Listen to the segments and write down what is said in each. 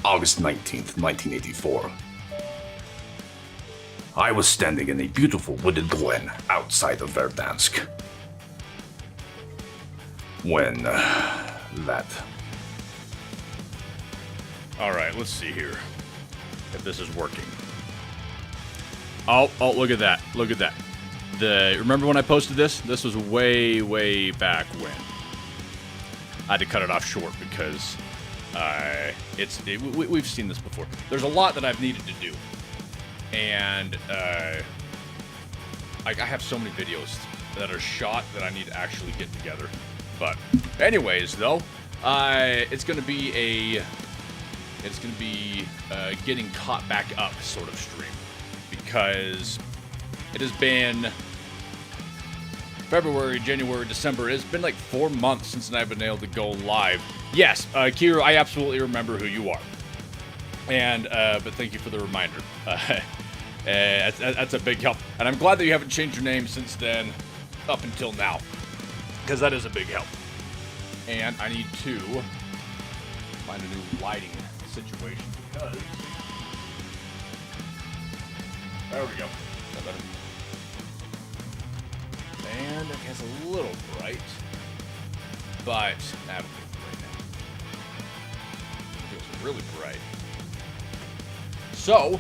August 19th, 1984. I was standing in a beautiful wooded glen outside of Verdansk when that... Alright, let's see here if this is working. Oh, look at that. Look at that. Remember when I posted this? This was way back when. I had to cut it off short because we've seen this before. There's a lot that I've needed to do, and I have so many videos that are shot that I need to actually get together. But anyways, though, it's gonna be getting caught back up sort of stream, because it has been February, January, December. It's been like 4 months since I've been able to go live. Yes, Kira, I absolutely remember who you are. And, but thank you for the reminder. That's a big help. And I'm glad that you haven't changed your name since then, up until now, because that is a big help. And I need to find a new lighting situation, because... There we go. Is that better? And it gets a little bright, but that'll be right now. It feels really bright. So,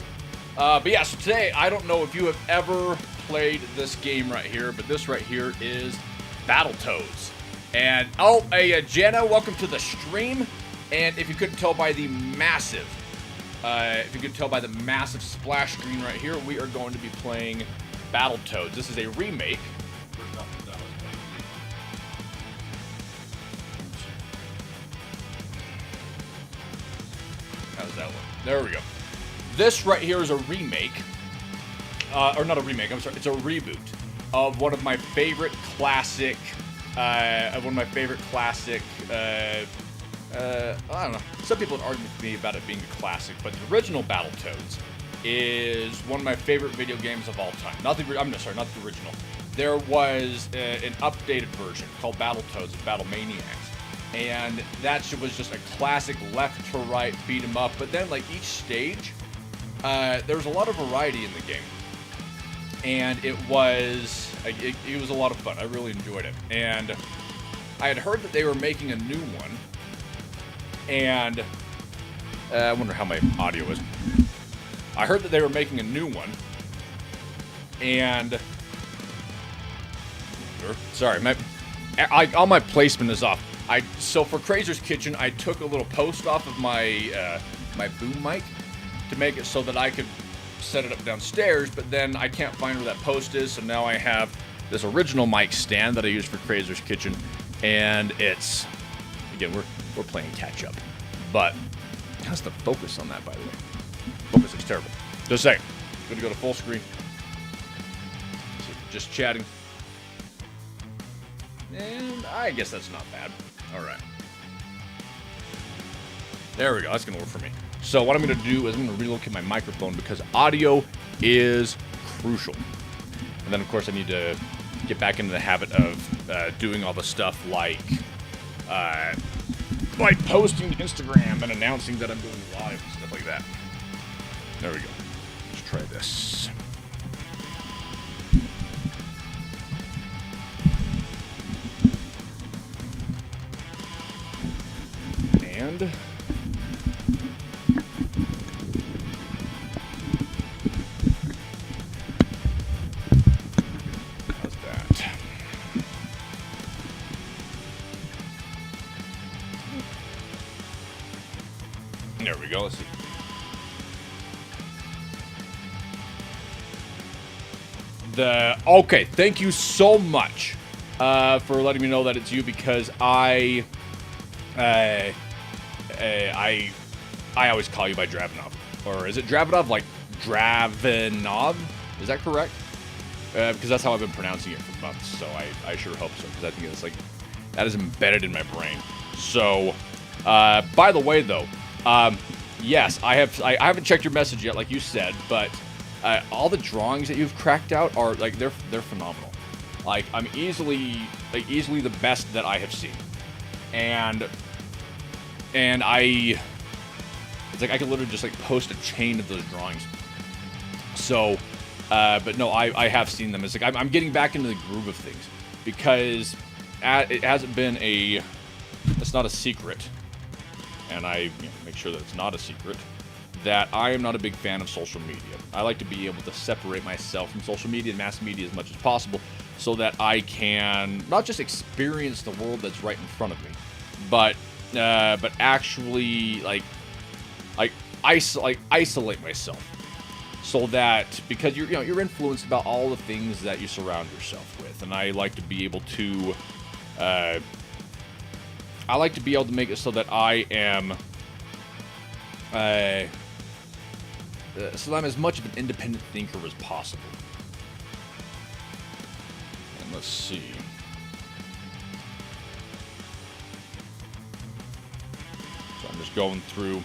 but yeah, so today, I don't know if you have ever played this game right here, but this right here is Battletoads. And, oh, hey, Jenna, welcome to the stream. And if you couldn't tell by the massive, splash screen right here, we are going to be playing Battletoads. This is a remake. How's that look? There we go. This right here is a remake, or not a remake, I'm sorry, it's a reboot of one of my favorite classic, I don't know, some people would argue with me about it being a classic, but the original Battletoads is one of my favorite video games of all time. Not the original. There was an updated version called Battletoads and Battlemaniacs. And that shit was just a classic left to right beat 'em up. But then, like, each stage, there was a lot of variety in the game. And it was a lot of fun. I really enjoyed it. And I had heard that they were making a new one. And I wonder how my audio is. I heard that they were making a new one. And... Sorry, all my placement is off. So for Kreyzer's Kitchen, I took a little post off of my my boom mic to make it so that I could set it up downstairs, but then I can't find where that post is, so now I have this original mic stand that I used for Kreyzer's Kitchen, and it's, again, we're playing catch up. But how's the focus on that, by the way? Focus looks terrible. Just saying. Gonna go to full screen. Just chatting. And I guess that's not bad. Alright. There we go. That's going to work for me. So what I'm going to do is I'm going to relocate my microphone because audio is crucial. And then, of course, I need to get back into the habit of doing all the stuff like posting to Instagram and announcing that I'm doing live and stuff like that. There we go. Let's try this. And how's that? There we go. Let's see. Okay, thank you so much for letting me know that it's you, because I always call you by Dravenov. Or is it Dravenov? Like Dravenov? Is that correct? Because that's how I've been pronouncing it for months, so I sure hope so, because I think it's like, that is embedded in my brain. So, by the way, though, yes, I haven't checked your message yet, like you said, but all the drawings that you've cracked out are, like, they're phenomenal. Like, I'm easily the best that I have seen. And it's like I could literally just, like, post a chain of those drawings. So, but no, I have seen them. It's like I'm getting back into the groove of things, because it hasn't been it's not a secret, and I make sure that it's not a secret, that I am not a big fan of social media. I like to be able to separate myself from social media and mass media as much as possible, so that I can not just experience the world that's right in front of me, but actually isolate myself. So that, because you're influenced about all the things that you surround yourself with, and I like to be able to make it so that I am so that I'm as much of an independent thinker as possible. And let's see. So I'm just going through.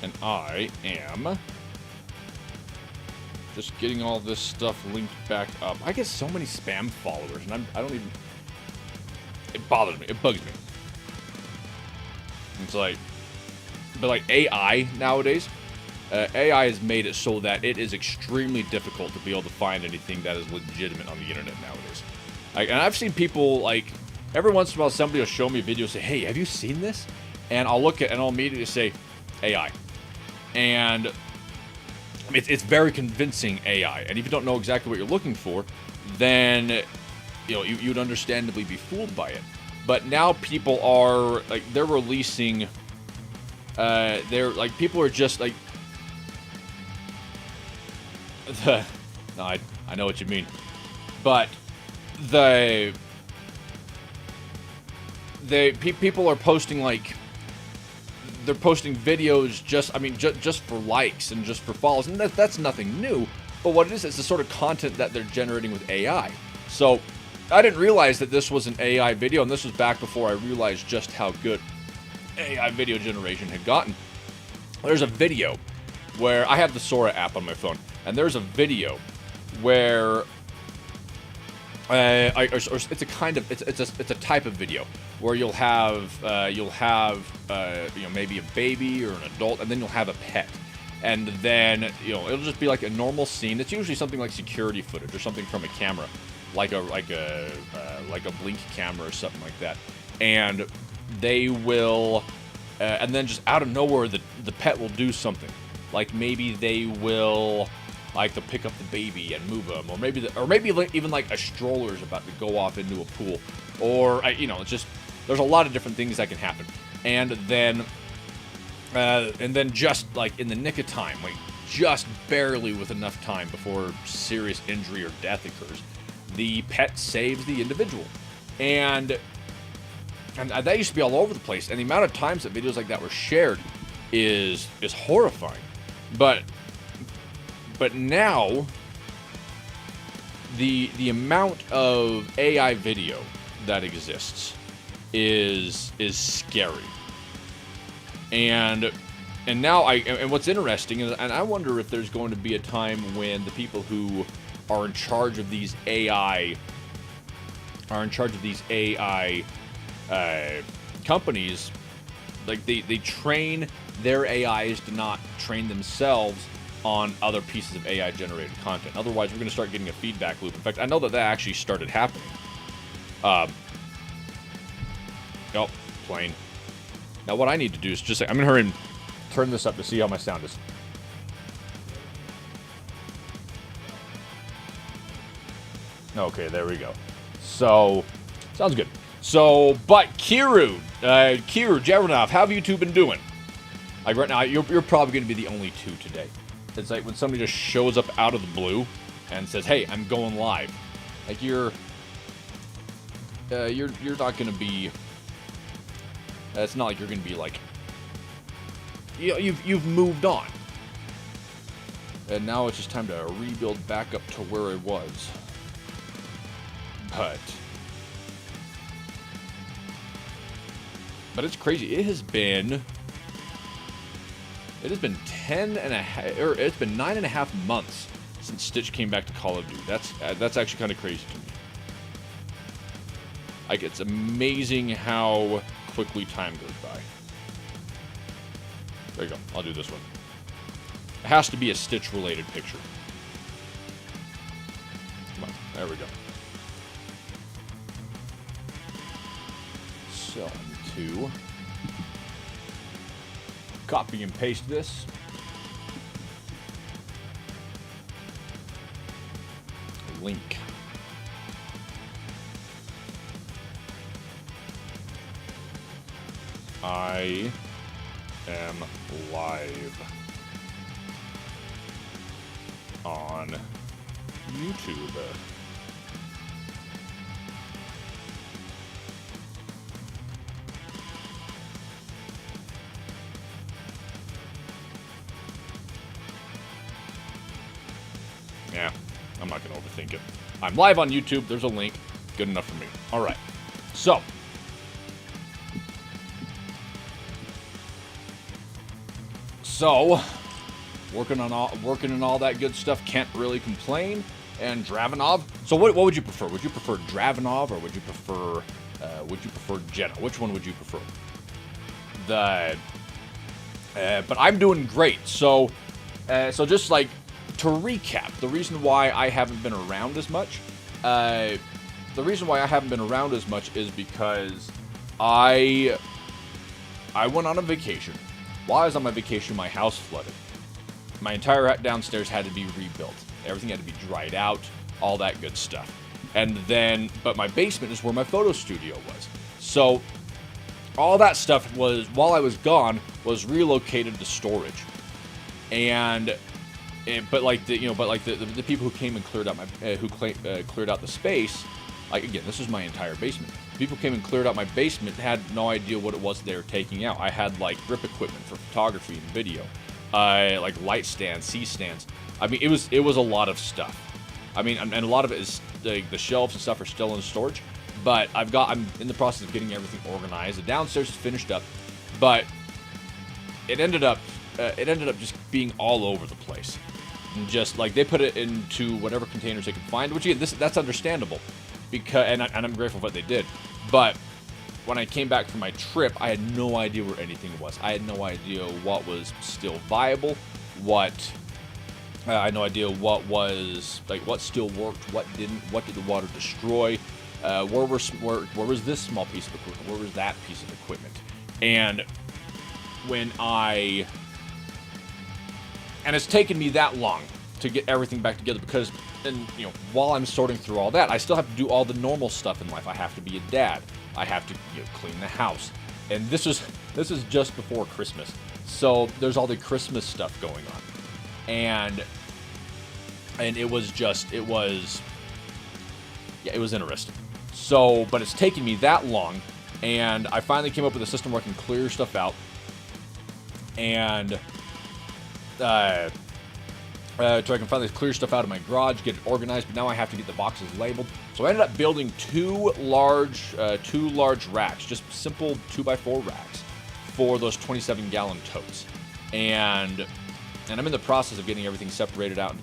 And I am just getting all this stuff linked back up. I get so many spam followers, and I don't even... It bothers me. It bugs me. It's like... But like AI nowadays, AI has made it so that it is extremely difficult to be able to find anything that is legitimate on the internet nowadays. And I've seen people, like, every once in a while somebody will show me a video and say, hey, have you seen this? And I'll look at it and I'll immediately say, AI. And it's very convincing AI. And if you don't know exactly what you're looking for, then you'd understandably be fooled by it. But now people are like, they're releasing. People are just like. No, I know what you mean, but people are posting like. They're posting videos just for likes and just for follows, and that's nothing new. But what it is, it's the sort of content that they're generating with AI. So I didn't realize that this was an AI video, and this was back before I realized just how good AI video generation had gotten. There's a video where I have the Sora app on my phone, and there's a video where it's a type of video where you'll have maybe a baby or an adult, and then you'll have a pet, and then it'll just be like a normal scene. It's usually something like security footage or something from a camera, like a blink camera or something like that, and they will and then just out of nowhere the pet will do something, like maybe they will. Like to pick up the baby and move them, or maybe even like a stroller is about to go off into a pool, or it's just there's a lot of different things that can happen, and then just like in the nick of time, like just barely with enough time before serious injury or death occurs, the pet saves the individual, and that used to be all over the place, and the amount of times that videos like that were shared is horrifying, but now, the amount of AI video that exists is scary. And now and what's interesting is, and I wonder if there's going to be a time when the people who are in charge of these AI companies, like they train their AIs to not train themselves on other pieces of AI generated content. Otherwise, we're going to start getting a feedback loop. In fact, I know that actually started happening. Plane. Now, what I need to do is just say, I'm going to hurry and turn this up to see how my sound is. Okay, there we go. So, sounds good. So, but Kiru Javernov, how have you two been doing? Like right now, you're probably going to be the only two today. It's like when somebody just shows up out of the blue and says, "Hey, I'm going live." Like you're not going to be. It's not like you're going to be like. You've moved on, and now it's just time to rebuild back up to where it was. But it's crazy. It has been 10 and a half, or it's been 9.5 months since Stitch came back to Call of Duty. That's actually kind of crazy to me. Like, it's amazing how quickly time goes by. There you go. I'll do this one. It has to be a Stitch-related picture. Come on. There we go. So, to copy and paste this. Link. I am live on YouTube. Yeah, I'm not going to overthink it. I'm live on YouTube. There's a link. Good enough for me. All right. So, working on all that good stuff. Can't really complain. And Dravenov. So, what would you prefer? Would you prefer Dravenov or would you prefer Jenna? Which one would you prefer? But I'm doing great. So just like to recap, the reason why I haven't been around as much, is because I went on a vacation. While I was on my vacation, my house flooded. My entire downstairs had to be rebuilt. Everything had to be dried out, all that good stuff. And then, but my basement is where my photo studio was. So all that stuff was, while I was gone, was relocated to storage. But the people who came and cleared out cleared out the space, like again, this was my entire basement. People came and cleared out my basement, had no idea what it was they were taking out. I had like grip equipment for photography and video, like light stands, C-stands. I mean, it was a lot of stuff. I mean, and a lot of it is the shelves and stuff are still in storage. But I'm in the process of getting everything organized. The downstairs is finished up, but it ended up just being all over the place. And just like they put it into whatever containers they could find, which again, that's understandable, because and I'm grateful for what they did. But when I came back from my trip, I had no idea where anything was. I had no idea what was still viable, I had no idea what still worked, what didn't, what did the water destroy, where was this small piece of equipment, where was that piece of equipment, and it's taken me that long to get everything back together because, while I'm sorting through all that, I still have to do all the normal stuff in life. I have to be a dad. I have to clean the house, and this is just before Christmas, so there's all the Christmas stuff going on, and it was interesting. So, but it's taken me that long, and I finally came up with a system where I can clear stuff out, and so I can finally clear stuff out of my garage, get it organized, but now I have to get the boxes labeled. So I ended up building two large racks, just simple 2x4 racks for those 27-gallon totes. And I'm in the process of getting everything separated out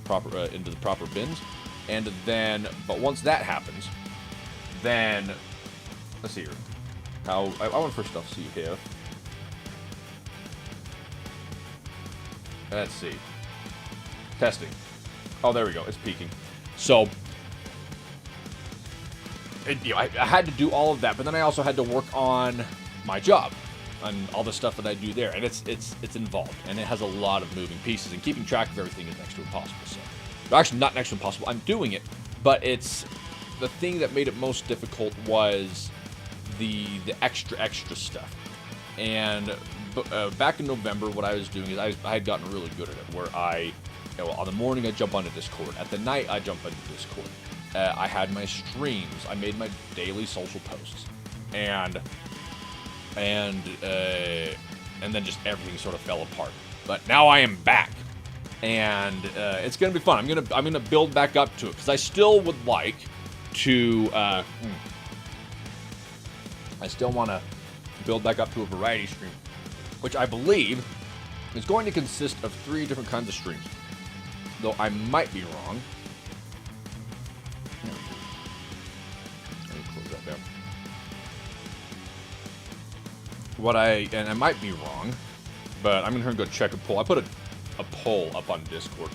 into the proper bins. And then, but once that happens, then let's see here. I want to first off see here. Let's see. Testing. Oh, there we go. It's peaking. So, I had to do all of that, but then I also had to work on my job, on all the stuff that I do there, and it's involved, and it has a lot of moving pieces, and keeping track of everything is next to impossible. So, actually, not next to impossible. I'm doing it, but it's the thing that made it most difficult was the extra stuff. And back in November, what I was doing is I had gotten really good at it, where on the morning I jump onto Discord, at the night I jump onto Discord. I had my streams, I made my daily social posts, and then just everything sort of fell apart. But now I am back, and it's gonna be fun. I'm gonna build back up to it, because I still would like to. I still want to build back up to a variety stream, which I believe is going to consist of 3 different kinds of streams. Though I might be wrong. Let me close that down. And I might be wrong, but I'm gonna go check a poll. I put a poll up on Discord.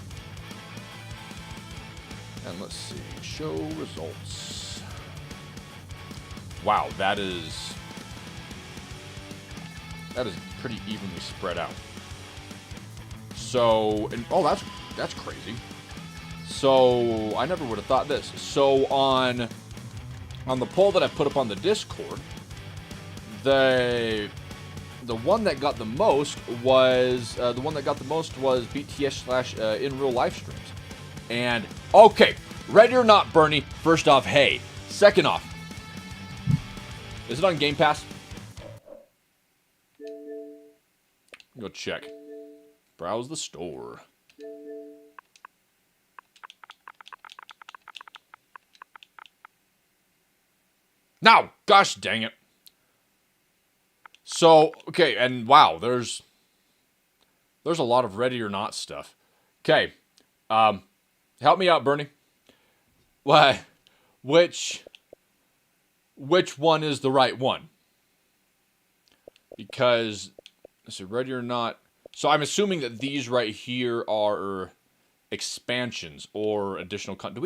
And let's see, show results. Wow, that is pretty evenly spread out. So, that's crazy. So, I never would have thought this. So, on the poll that I put up on the Discord, the one that got the most was BTS / in real live streams. And okay, ready or not, Bernie. First off, hey. Second off, is it on Game Pass? Go check. Browse the store. Now, gosh dang it. So, okay, and wow, there's a lot of ready or not stuff. Okay, help me out, Bernie. What? Which one is the right one? Because, so ready or not. So I'm assuming that these right here are expansions or additional content.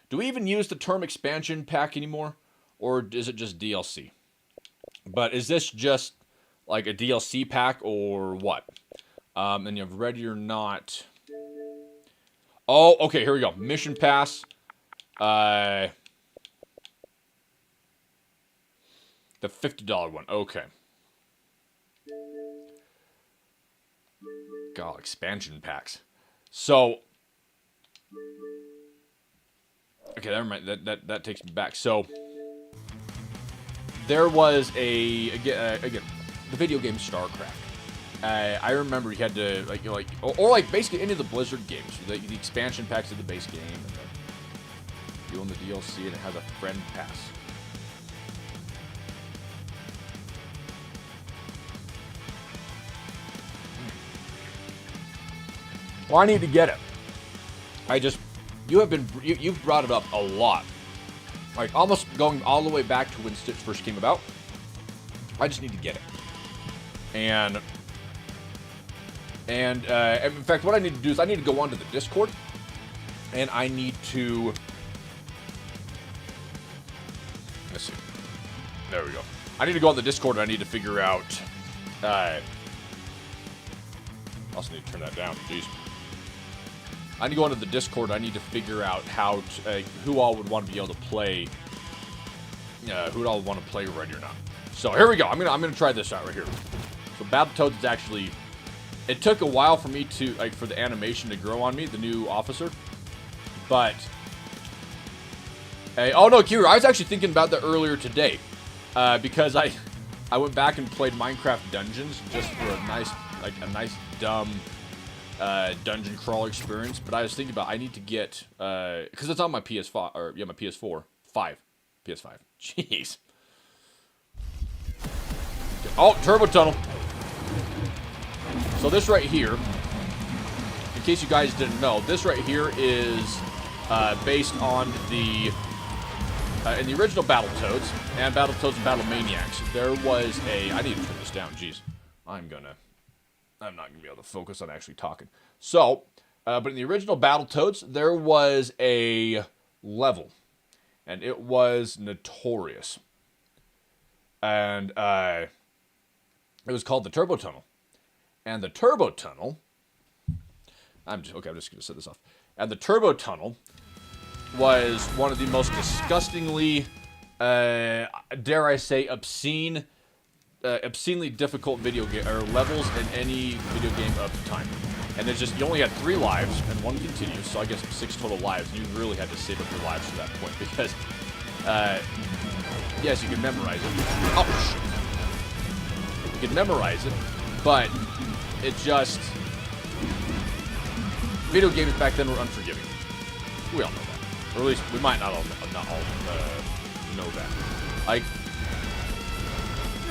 Do we even use the term expansion pack anymore, or is it just DLC? But is this just like a DLC pack or what? And you have ready or not. Oh, okay, here we go. Mission pass. The $50 one. Okay. God, expansion packs. So, okay, never mind. That takes me back. So, there was again the video game StarCraft. I remember you had to or basically any of the Blizzard games, the expansion packs of the base game, and then you own the DLC, and it has a friend pass. Well, I need to get it. You've brought it up a lot. Like, almost going all the way back to when Stitch first came about. I just need to get it. And in fact, what I need to do is I need to go onto the Discord. And I need to... Let's see. There we go. I need to go on the Discord and I need to figure out... I also need to turn that down. Jeez. I need to go into the Discord. I need to figure out how to, who all would want to be able to play. Who all would want to play ready or not. So here we go. I'm gonna try this out right here. So Battletoads is actually. It took a while for me to for the animation to grow on me, the new officer. But oh no, Kira, I was actually thinking about that earlier today, because I went back and played Minecraft Dungeons just for a nice dumb. Dungeon crawl experience, but I was thinking about I need to get because it's on my PS5 or my PS4 PS5. Jeez. Oh, turbo tunnel. So this right here, in case you guys didn't know, this right here is based on the in the original Battletoads and Battletoads and Battlemaniacs. There was I need to turn this down. Jeez, I'm not going to be able to focus on actually talking. So, but in the original Battletoads, there was a level. And it was notorious. And it was called the Turbo Tunnel. And the Turbo Tunnel... I'm just going to set this off. And the Turbo Tunnel was one of the most disgustingly dare I say, obscenely difficult video game or levels in any video game of the time. And there's just, you only had 3 lives and 1 continues, so I guess 6 total lives. And you really had to save up your lives to that point because, yes, you can memorize it. Oh shit! You can memorize it, but it just, video games back then were unforgiving. We all know that, or at least we might not all know that. Like,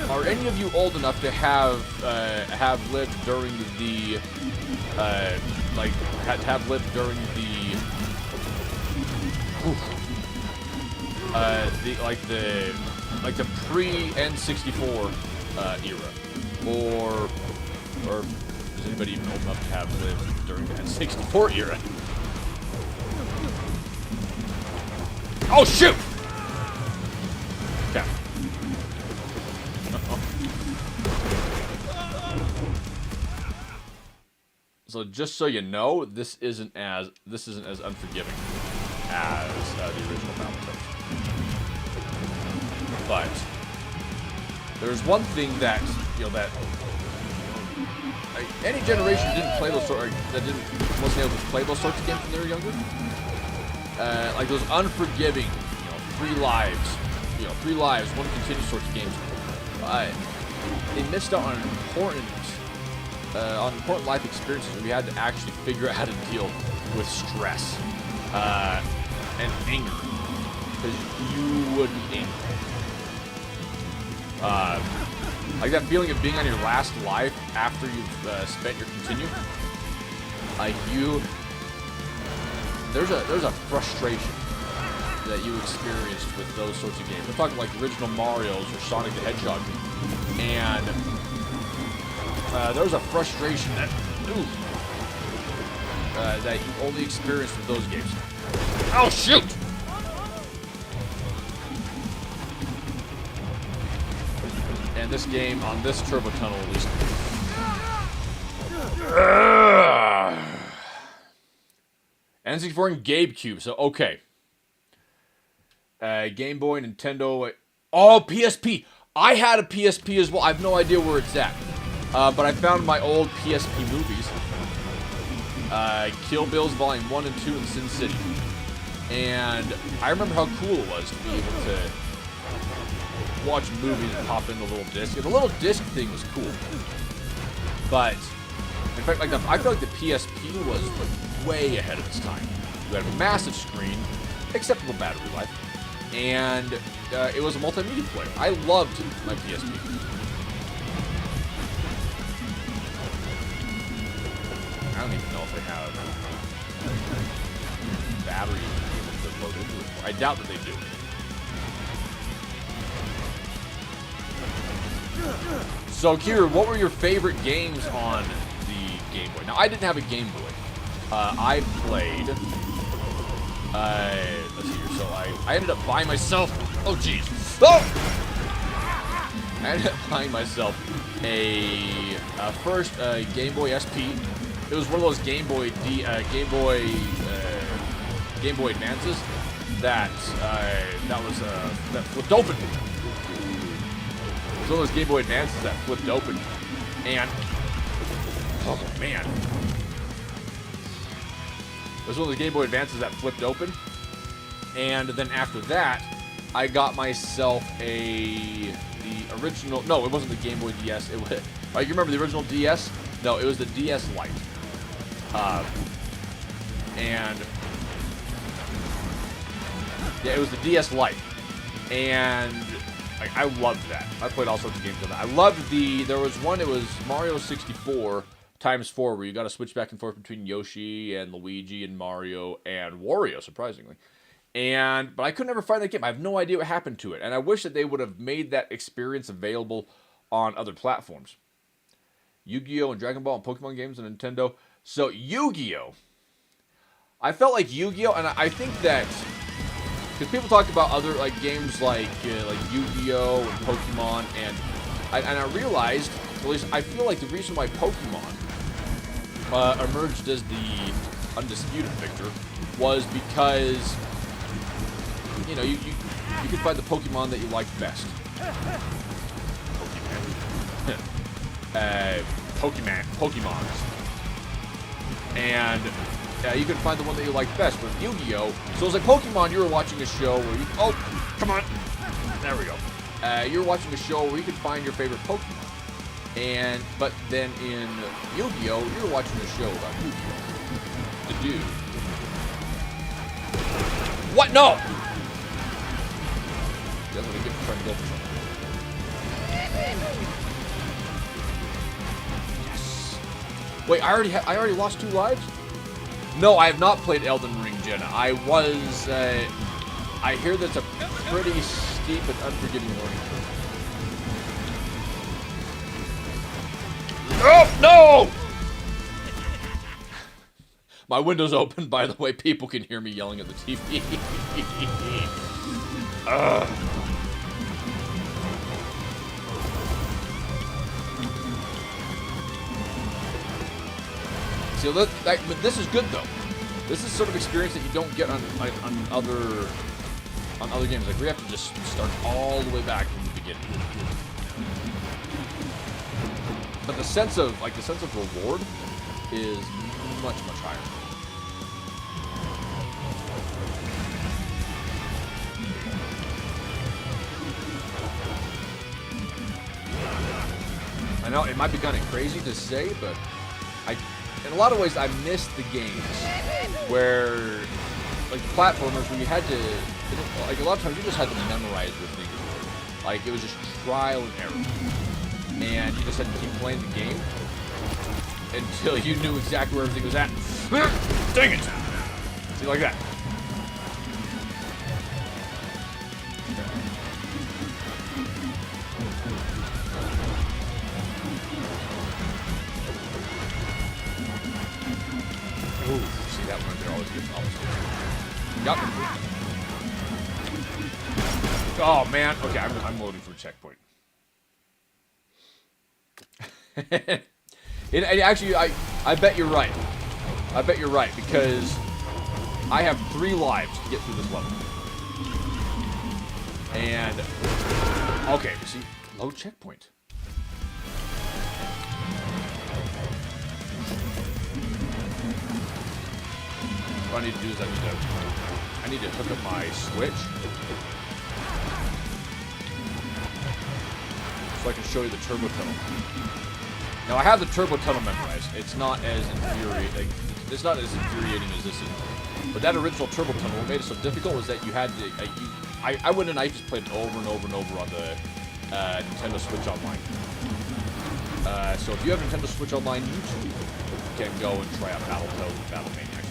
are any of you old enough to have lived during the have lived during the pre N64 era, or is anybody even old enough to have lived during the N64 era? Oh shoot! Okay. So just so you know, this isn't as unforgiving as the original Battletoads. But there's one thing that any generation didn't play those wasn't able to play those sorts of games when they were younger. Like those unforgiving, 3 lives, 1 continuous sorts of games. They missed out on important life experiences where we had to actually figure out how to deal with stress and anger, because you would be angry. Like that feeling of being on your last life after you've spent your continue. Like there's a frustration that you experienced with those sorts of games. I'm talking like original Mario's or Sonic the Hedgehog, and there was a frustration that you only experienced with those games. Oh shoot! And this game on this turbo tunnel at least. N64 and GameCube. So okay. Game Boy, Nintendo. Oh, PSP. I had a PSP as well. I have no idea where it's at. But I found my old PSP movies. Kill Bill's Volume 1 and 2 in Sin City. And I remember how cool it was to be able to watch movies and pop in the little disc. And the little disc thing was cool. But, in fact, I feel like the PSP was way ahead of its time. You had a massive screen, acceptable battery life, and it was a multimedia player. I loved my PSP. I don't even know if they have battery to load into it. I doubt that they do. So, Kira, what were your favorite games on the Game Boy? Now, I didn't have a Game Boy. I played. Let's see here. So I ended up buying myself. Oh, jeez. Oh! I ended up buying myself a first Game Boy SP. It was one of those Game Boy Advances that flipped open. It was one of those Game Boy Advances that flipped open, and oh man, it was one of the Game Boy Advances that flipped open, and then after that, I got myself the original. No, it wasn't the Game Boy DS. It was. Oh, you remember the original DS? No, it was the DS Lite. And yeah, it was the DS Lite, and I loved that. I played all sorts of games on that. I loved there was one, it was Mario 64 ×4, where you got to switch back and forth between Yoshi and Luigi and Mario and Wario, surprisingly. But I could never find that game. I have no idea what happened to it, and I wish that they would have made that experience available on other platforms. Yu-Gi-Oh! And Dragon Ball and Pokemon games on Nintendo. So, Yu-Gi-Oh! I felt like Yu-Gi-Oh! And I think that, because people talk about other games like Yu-Gi-Oh! And Pokemon, and I realized, at least I feel like the reason why Pokemon emerged as the undisputed victor was because, you can find the Pokemon that you like best. Pokemons. And you can find the one that you like best with Yu-Gi-Oh! So it's like Pokemon, you were watching a show where you... Oh, come on. There we go. You're watching a show where you can find your favorite Pokemon. But then in Yu-Gi-Oh! You're watching a show about Yu-Gi-Oh! The dude. What? No! That's what I get for trying to go for something. Yes. Wait, I already lost 2 lives? No, I have not played Elden Ring, Jenna. I was, I hear that's a pretty steep and unforgiving learning curve. Oh, no! My window's open, by the way. People can hear me yelling at the TV. See, but this is good though. This is sort of experience that you don't get on other games. Like we have to just start all the way back from the beginning. But the sense of reward is much higher. I know it might be kind of crazy to say, but in a lot of ways, I miss the games where, like the platformers, where you had to, like a lot of times you just had to memorize where things were. Like it was just trial and error, and you just had to keep playing the game until you knew exactly where everything was at. Dang it! See, like that. Ooh, see that one there always gets Yup. Oh man. Okay, I'm loading for a checkpoint. Actually, I bet you're right. I bet you're right because I have 3 lives to get through this level. And okay, see, load checkpoint. What I need to do is I need to hook up my Switch so I can show you the turbo tunnel. Now I have the turbo tunnel memorized. It's not as infuriating. It's not as infuriating as this is. But that original turbo tunnel, what made it so difficult was that you had to. I went and I just played it over and over and over on the Nintendo Switch Online. So if you have Nintendo Switch Online, you too can go and try out Battletoads and Battle Maniacs,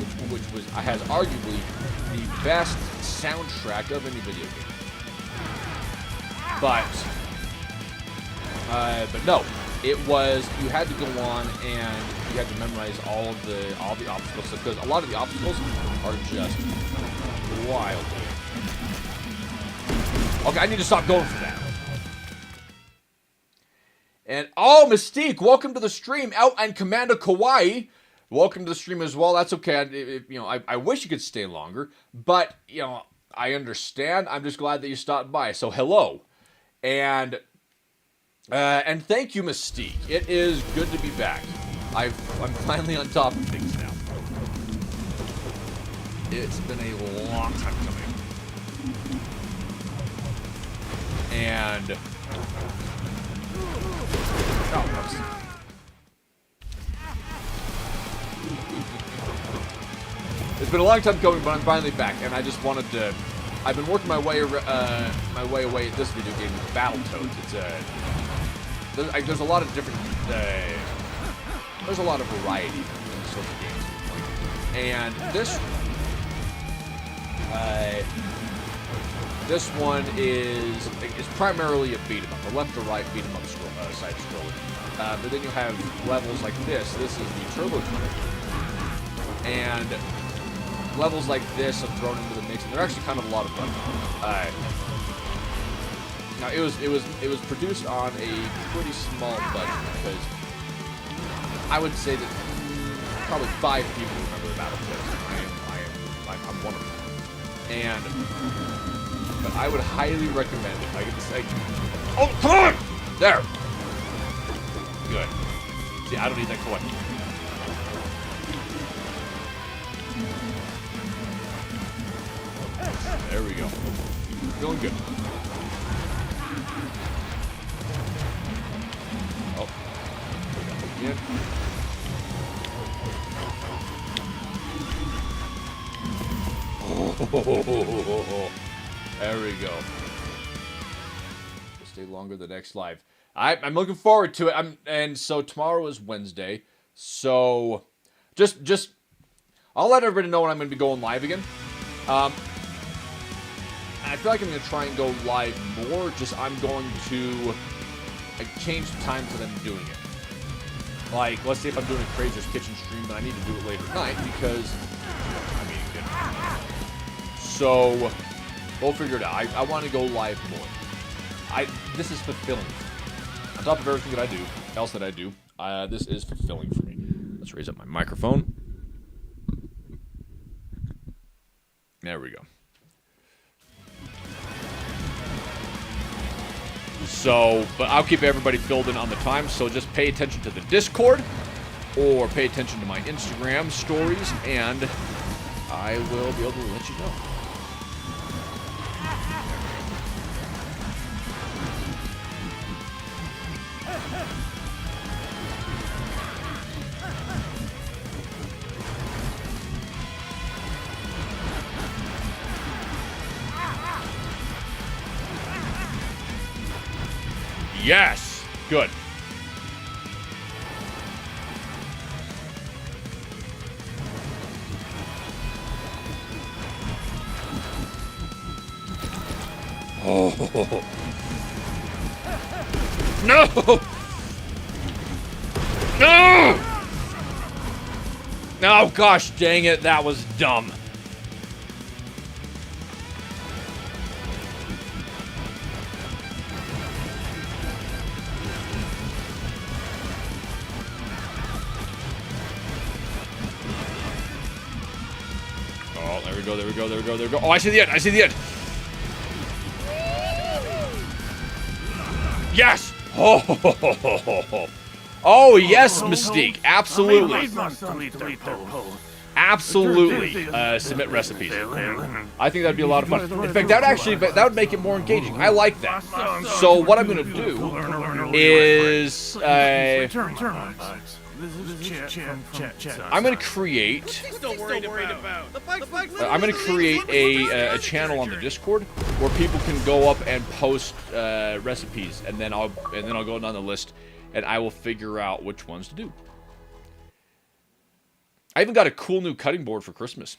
which has arguably the best soundtrack of any video game. But no, it was, you had to go on and you had to memorize all the obstacles, because a lot of the obstacles are just wild. Okay, I need to stop going for that. And oh, Mystique, welcome to the stream. Out and Commander Kawaii, welcome to the stream as well. That's okay. I wish you could stay longer, but I understand. I'm just glad that you stopped by. So hello, and thank you, Mystique. It is good to be back. I'm finally on top of things now. It's been a long time coming, and. Oh, it's been a long time coming, but I'm finally back, and I just wanted to. I've been working my way away at this video game with Battletoads. It's there's a lot of different. There's a lot of variety in these sorts of games, and this one is primarily a beat 'em up, a left to right beat 'em up side scroller. But then you have levels like this. This is the turbo tunnel, and levels like this are thrown into the mix, and they're actually kind of a lot of fun. Now it was produced on a pretty small budget, because I would say that probably 5 people remember the Battletoads. I'm one of them, and but I would highly recommend it. Like, it's like, oh, come on! There. Good. See, I don't need that coin. There we go. Feeling good. Oh. Again. Oh, there we go. We'll stay longer the next live. I'm looking forward to it. And so tomorrow is Wednesday. So just I'll let everybody know when I'm going to be going live again. I feel like I'm going to try and go live more. Just I'm going to change the time for them doing it. Like, let's say if I'm doing a Kreyzer's Kitchen stream, then I need to do it later at night because I'm eating dinner. So we'll figure it out. I want to go live more. This is fulfilling. On top of everything that I do, this is fulfilling for me. Let's raise up my microphone. There we go. So, but I'll keep everybody filled in on the time, so just pay attention to the Discord, or pay attention to my Instagram stories, and I will be able to let you know. Yes! Good. Oh. No! No! Oh, gosh dang it. That was dumb. There we go. Oh, I see the end. Yes! Oh, yes, Mystique. Absolutely. Absolutely. Submit recipes. I think that'd be a lot of fun. In fact, that would make it more engaging. I like that. So what I'm going to do is... I'm going to create a channel on the Discord where people can go up and post recipes, and then I'll go down the list and I will figure out which ones to do. I even got a cool new cutting board for Christmas.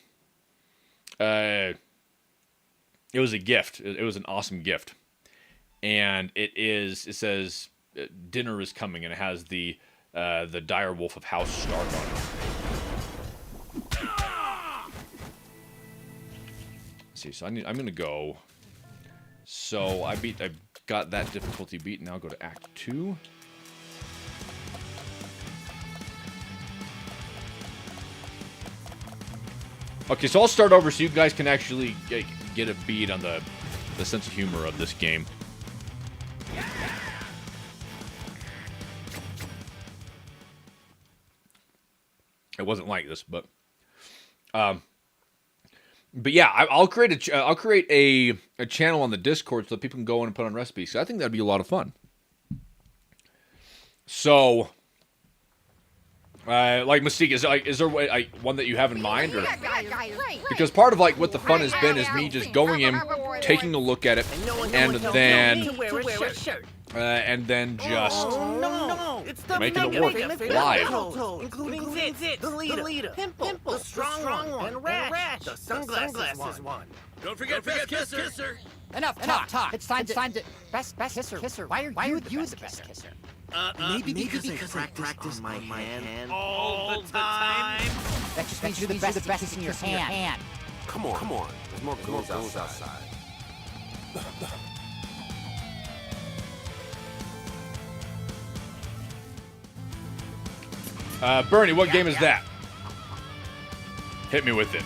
It was a gift. It was an awesome gift, and it says dinner is coming, and it has the dire wolf of House Stark on it. Let's see, so I'm gonna go. So I got that difficulty beat. Now I'll go to Act 2. Okay, so I'll start over so you guys can actually get a beat on the sense of humor of this game. It wasn't like this, but yeah, I'll create a channel on the Discord so that people can go in and put on recipes. So I think that'd be a lot of fun. So, like Mystique, is there one that you have in mind, or because part of what the fun has been is me just going in, taking a look at it, and then just making it work live. Including Zit, the leader, Pimple, the strong one, and Rash, the sunglasses one. Don't forget Best Kisser. Enough talk. It's time to best kisser. Why are you the best kisser? Maybe because I practice my hand all the time. That just means you're the best kissing your hand. Come on. There's more girls outside. Bernie, what game is that? Hit me with it.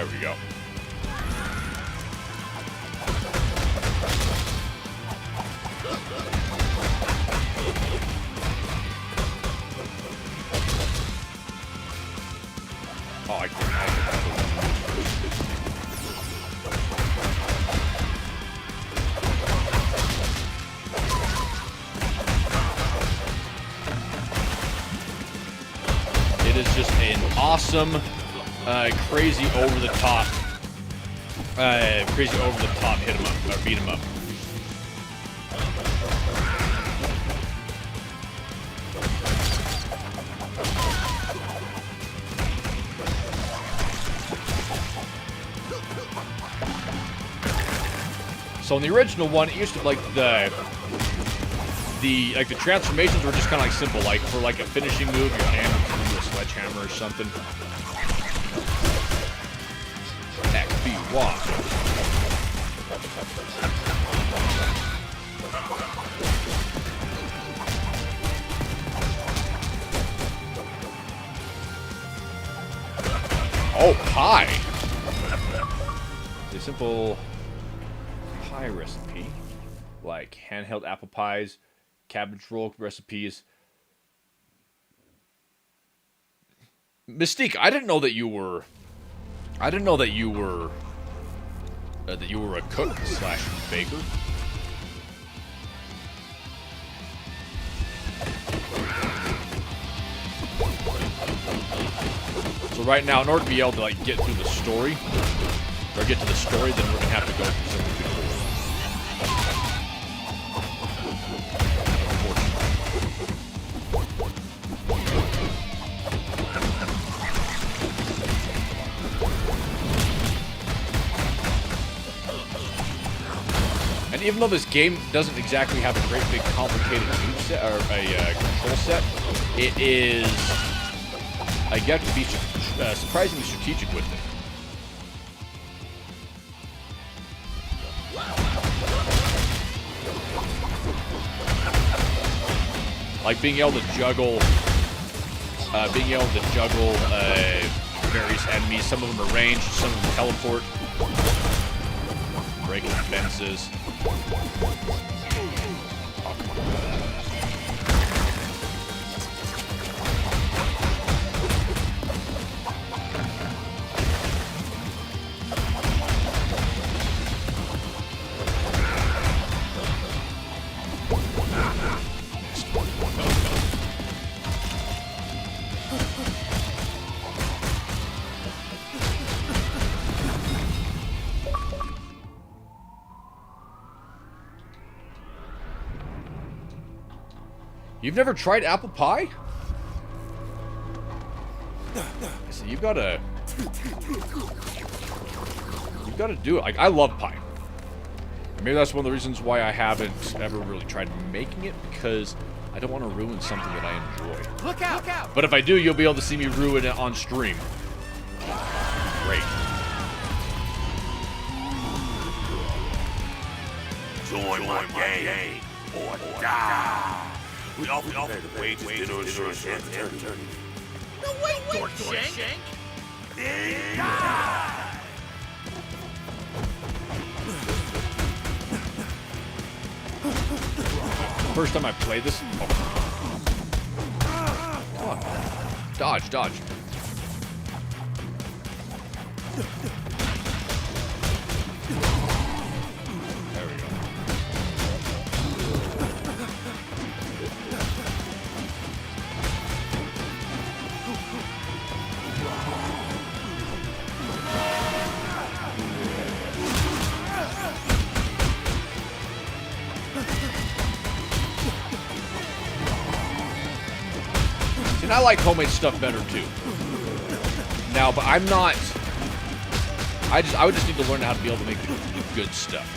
There we go. Oh, I can't. It is just an awesome, crazy over the top, hit 'em up or beat 'em up. So in the original one, it used to like the transformations were just kind of like simple, like for like a finishing move, your hand would do a sledgehammer or something. XB1. Oh, pie. It's a simple pie recipe, like handheld apple pies, cabbage roll recipes. Mystique, I didn't know that you were a cook / baker. So right now, in order to be able to like get through the story, or get to the story, then we're gonna have to go through something before. And even though this game doesn't exactly have a great big complicated move set or a control set, it is you have to be surprisingly strategic with it. Like being able to juggle various enemies. Some of them are ranged, some of them teleport. Breaking fences. You've never tried apple pie? So you've got to do it. Like, I love pie. Maybe that's one of the reasons why I haven't ever really tried making it, because I don't want to ruin something that I enjoy. Look out! Look out! But if I do, you'll be able to see me ruin it on stream. Great. Join my game or die. We offer the wages, dinner, insurance, and eternity. No, wait, Shank. First time I played this. Oh. Dodge. There we go. And I like homemade stuff better too. Now, but I'm not. I would just need to learn how to be able to make the good stuff.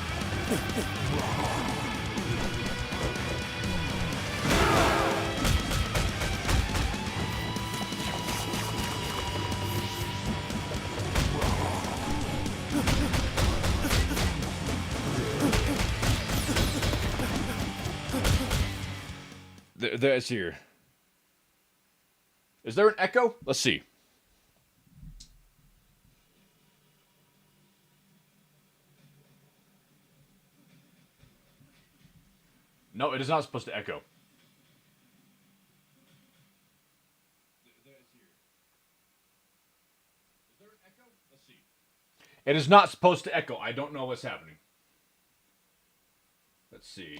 There's here. Is there an echo? Let's see. No, it is not supposed to echo. It is not supposed to echo. I don't know what's happening. Let's see.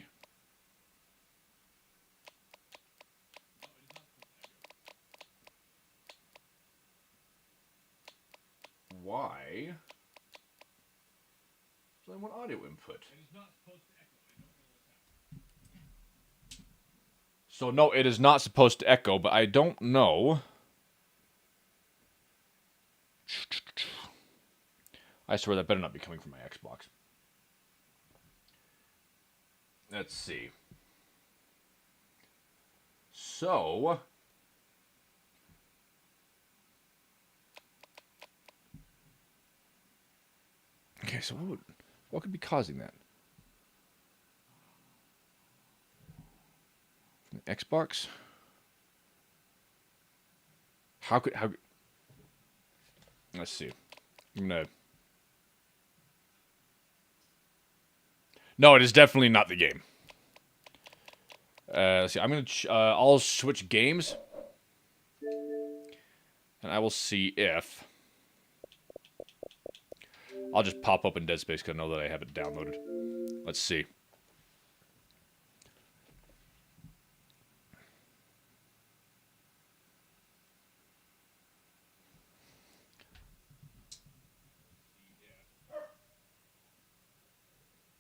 Why? So I want audio input. So no, it is not supposed to echo, but I don't know. I swear that better not be coming from my Xbox. Let's see. So... Okay, so what could be causing that? From the Xbox? How... Let's see. I'm gonna... No, it is definitely not the game. Let's see. I'm gonna. I'll switch games, and I will see if I'll just pop up in Dead Space because I know that I have it downloaded. Let's see.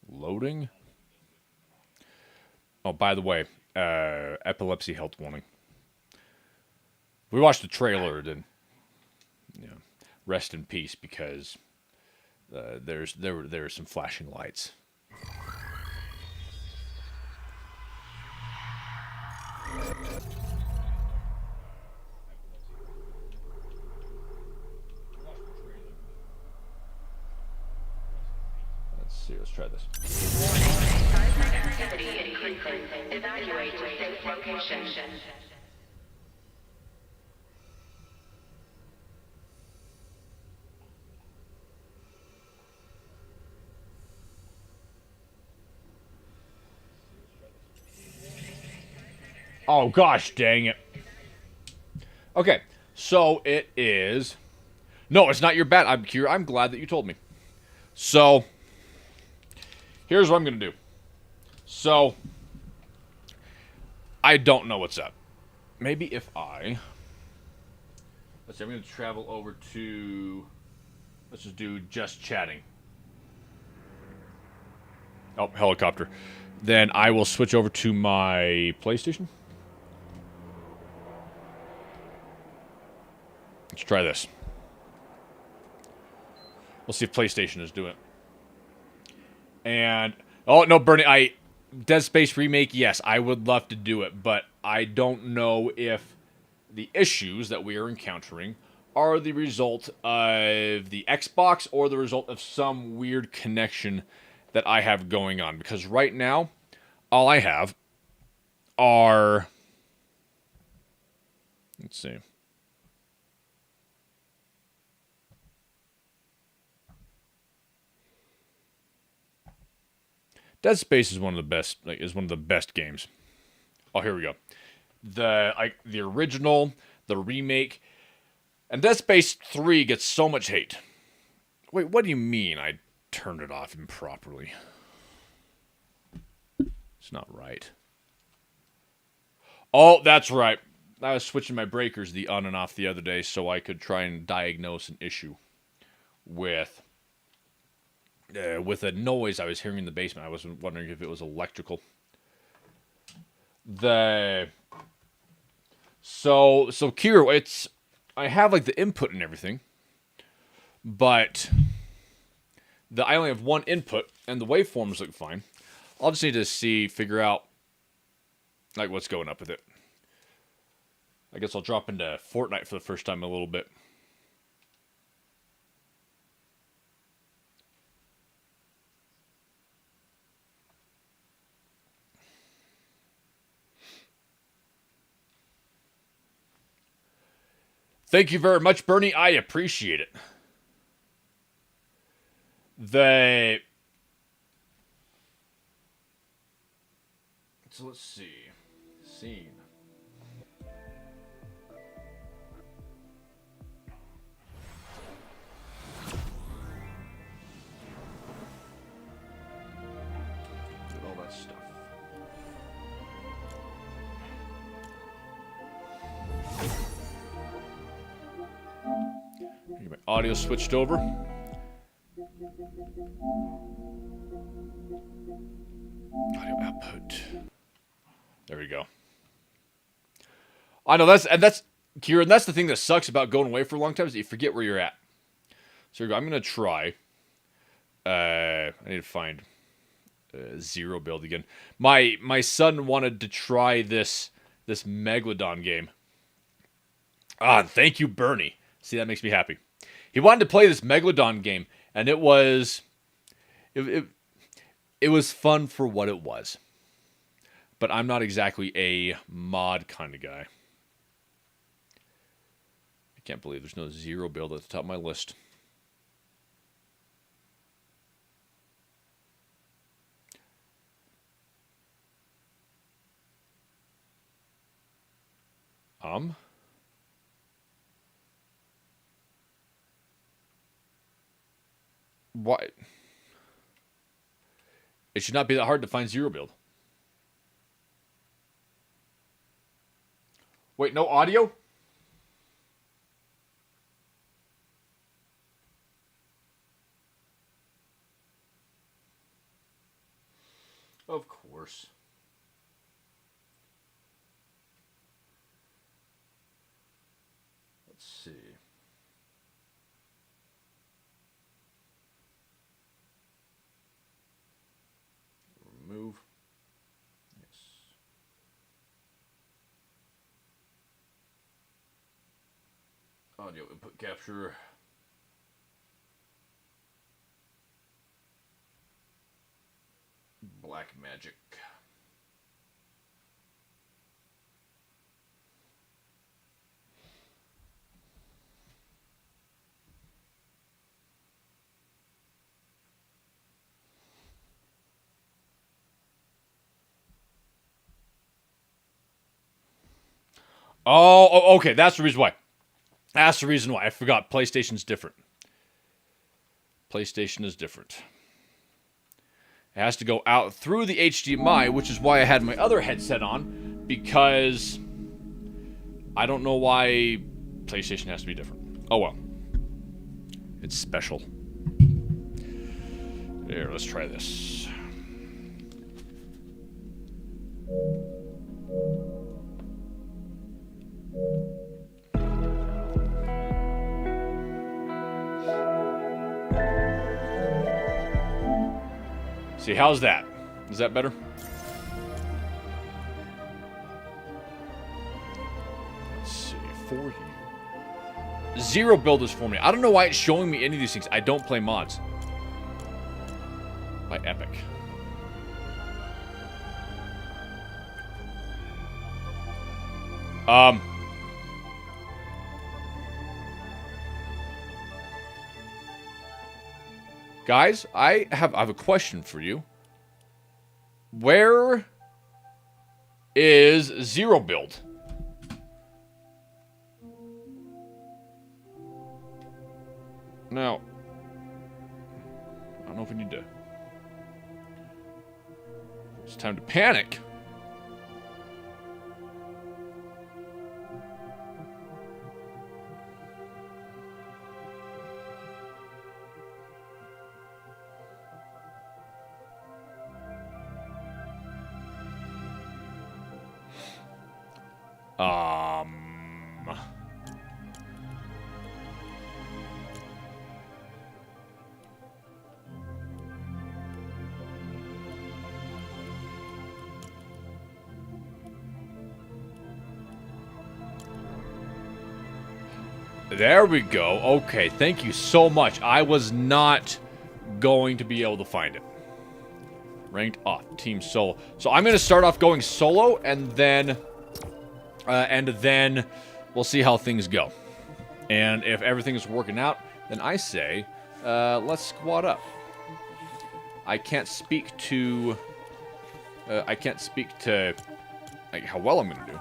Loading. Oh, by the way, epilepsy health warning. We watched the trailer, then, you know, rest in peace because there were some flashing lights. Let's see. Let's try this. Seismic activity increasing. Evaluate to safe location. Oh gosh, dang it. Okay, so it is. No, it's not your bad. I'm glad that you told me. So here's what I'm gonna do. So I don't know what's up. Maybe if let's see, I'm gonna travel over to, let's just do just chatting. Oh, helicopter. Then I will switch over to my PlayStation. Let's try this. We'll see if PlayStation is doing it. And, oh, no, Bernie, Dead Space Remake, yes, I would love to do it, but I don't know if the issues that we are encountering are the result of the Xbox or the result of some weird connection that I have going on. Because right now, all I have are... Let's see. Dead Space is one of the best. Is one of the best games. Oh, here we go. The original, the remake, and Dead Space 3 gets so much hate. Wait, what do you mean? I turned it off improperly. It's not right. Oh, that's right. I was switching my breakers the on and off the other day so I could try and diagnose an issue with a noise I was hearing in the basement. I was wondering if it was electrical. So Kira, I have like the input and everything, but I only have one input and the waveforms look fine. I'll just need to figure out like what's going up with it. I guess I'll drop into Fortnite for the first time in a little bit. Thank you very much, Bernie. I appreciate it. Let's so let's see. Scene. Look at all that stuff. Get my audio switched over. Audio output. There we go. I know that's Kieran, that's the thing that sucks about going away for a long time is that you forget where you're at. So here we go. I'm gonna try. I need to find Zero build again. My son wanted to try this Megalodon game. Ah, thank you, Bernie. See, that makes me happy. He wanted to play this Megalodon game, and it was fun for what it was. But I'm not exactly a mod kind of guy. I can't believe there's no Zero build at the top of my list. What? It should not be that hard to find Zero build. Wait, no audio? Of course. Let's see. Remove. Yes. Audio input capture. Black magic. Oh, okay. That's the reason why. That's the reason why. I forgot. PlayStation's different. PlayStation is different. It has to go out through the HDMI, which is why I had my other headset on, because I don't know why PlayStation has to be different. Oh well. It's special. Here, let's try this. See, how's that? Is that better? Let's see, for you. Zero build is for me. I don't know why it's showing me any of these things. I don't play mods. By Epic. Guys, I have a question for you. Where is Zero build? Now, I don't know if we need to... It's time to panic. There we go. Okay, thank you so much. I was not going to be able to find it. Ranked off. Team solo. So I'm going to start off going solo, and then we'll see how things go. And if everything is working out, then I say, let's squad up. I can't speak to I can't speak to like how well I'm gonna do.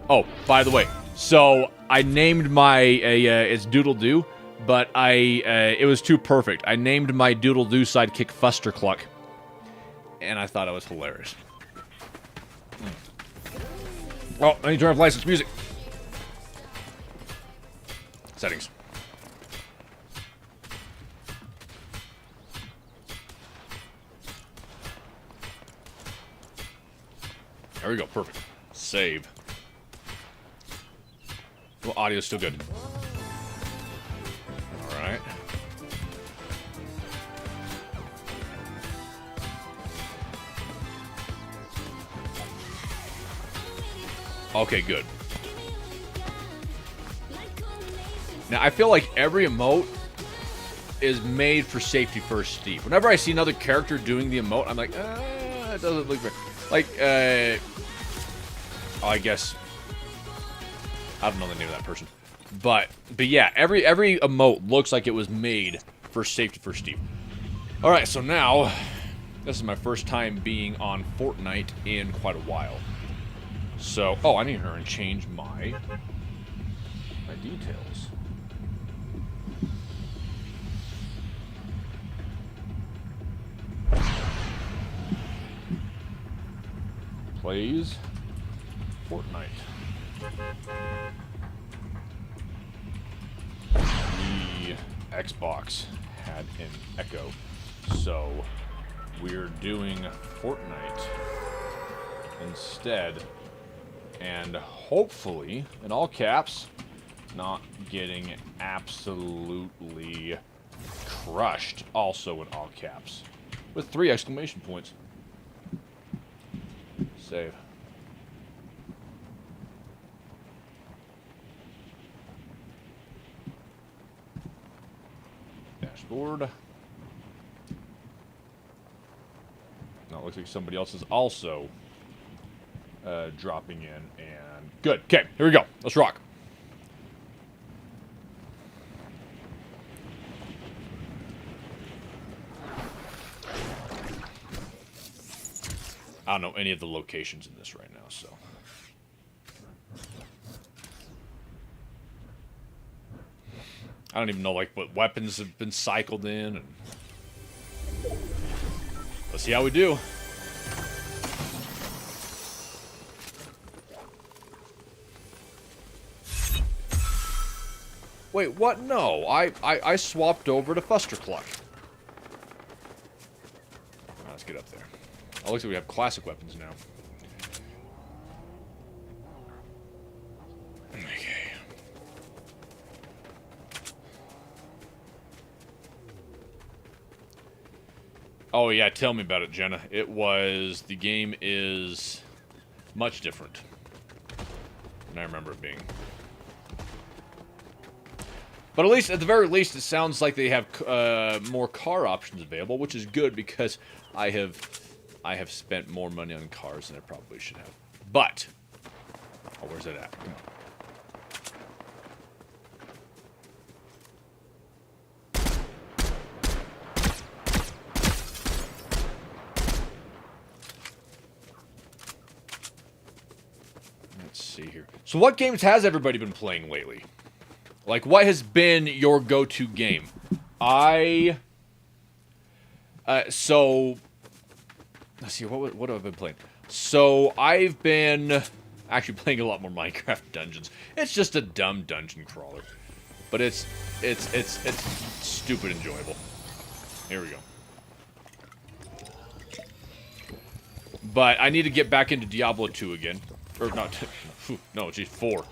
Oh, by the way, so I named my it's Doodle Doo, but it was too perfect. I named my Doodle Doo sidekick Fustercluck, and I thought it was hilarious. Oh, I need to turn off licensed music. Settings. There we go, perfect. Save. Well, audio's still good. Alright. Okay, good. Now, I feel like every emote is made for safety first, Steve. Whenever I see another character doing the emote, I'm like, it doesn't look very... Like, oh, I guess... I don't know the name of that person. But yeah, every emote looks like it was made for safety first, Steve. Alright, so now, this is my first time being on Fortnite in quite a while. So, oh, I need to hurry and change my details. Plays Fortnite. The Xbox had an echo, so we're doing Fortnite instead, and hopefully, in all caps, not getting absolutely crushed, also in all caps, with 3 exclamation points. Save. Dashboard. Now it looks like somebody else is also dropping in, and good. Okay, here we go. Let's rock. I don't know any of the locations in this right now, so. I don't even know, like, what weapons have been cycled in, and let's see how we do. Wait, what? No, I swapped over to Fustercluck. Let's get up there. Oh, looks like we have classic weapons now. Okay. Oh yeah, tell me about it, Jenna. The game is much different than I remember it being. But at least, at the very least, it sounds like they have more car options available, which is good because I have spent more money on cars than I probably should have. But, oh, where's it at? Come on. Let's see here. So what games has everybody been playing lately? Like, what has been your go-to game? So, let's see, what have I been playing? So, I've been actually playing a lot more Minecraft Dungeons. It's just a dumb dungeon crawler. But it's stupid enjoyable. Here we go. But I need to get back into Diablo 2 again. Or not, no, geez, 4.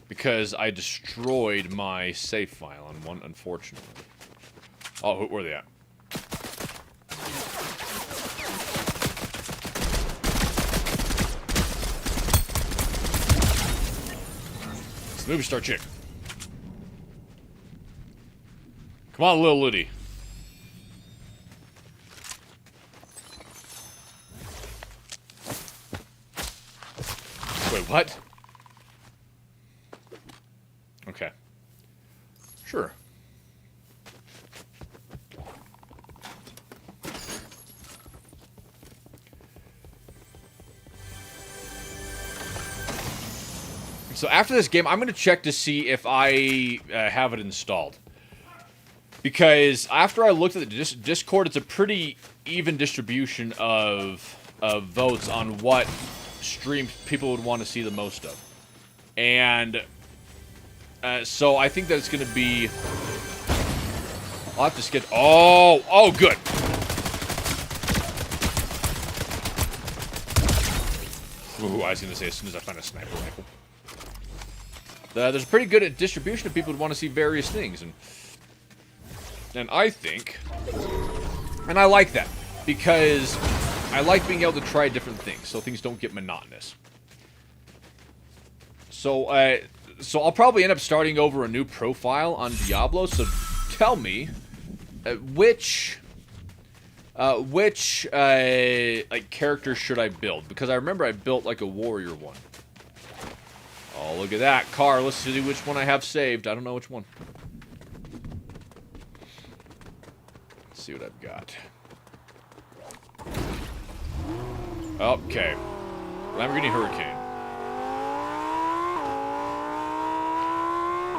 Because I destroyed my save file on one, unfortunately. Oh, where are they at? It's the movie star chick. Come on, Lil Liddy. Wait, what? So after this game, I'm going to check to see if I have it installed. Because after I looked at the Discord, it's a pretty even distribution of votes on what streams people would want to see the most of. And so I think that it's going to be... I'll have to skip... Oh, good. Ooh, I was going to say as soon as I find a sniper rifle. There's a pretty good distribution of people who want to see various things. And I think... And I like that. Because I like being able to try different things so things don't get monotonous. So I'll probably end up starting over a new profile on Diablo. So tell me, which like characters should I build? Because I remember I built like a warrior one. Oh, look at that car. Let's see which one I have saved. I don't know which one. Let's see what I've got. Okay, Lamborghini Hurricane.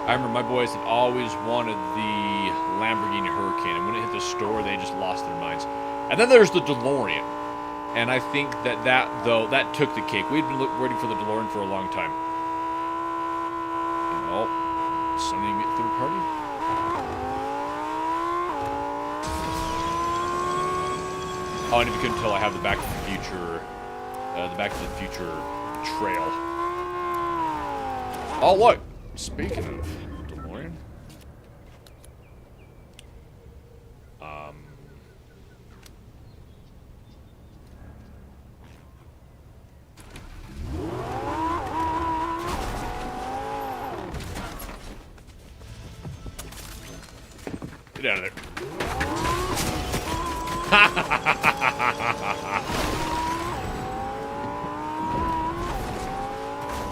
I remember my boys had always wanted the Lamborghini Hurricane, and when it hit the store, they just lost their minds. And then there's the DeLorean, and I think that took the cake. We'd been waiting for the DeLorean for a long time. And somebody get third party. Oh, and if you couldn't tell, I have the Back to the Future trail. Oh, look. Speaking of DeLorean, get out of there.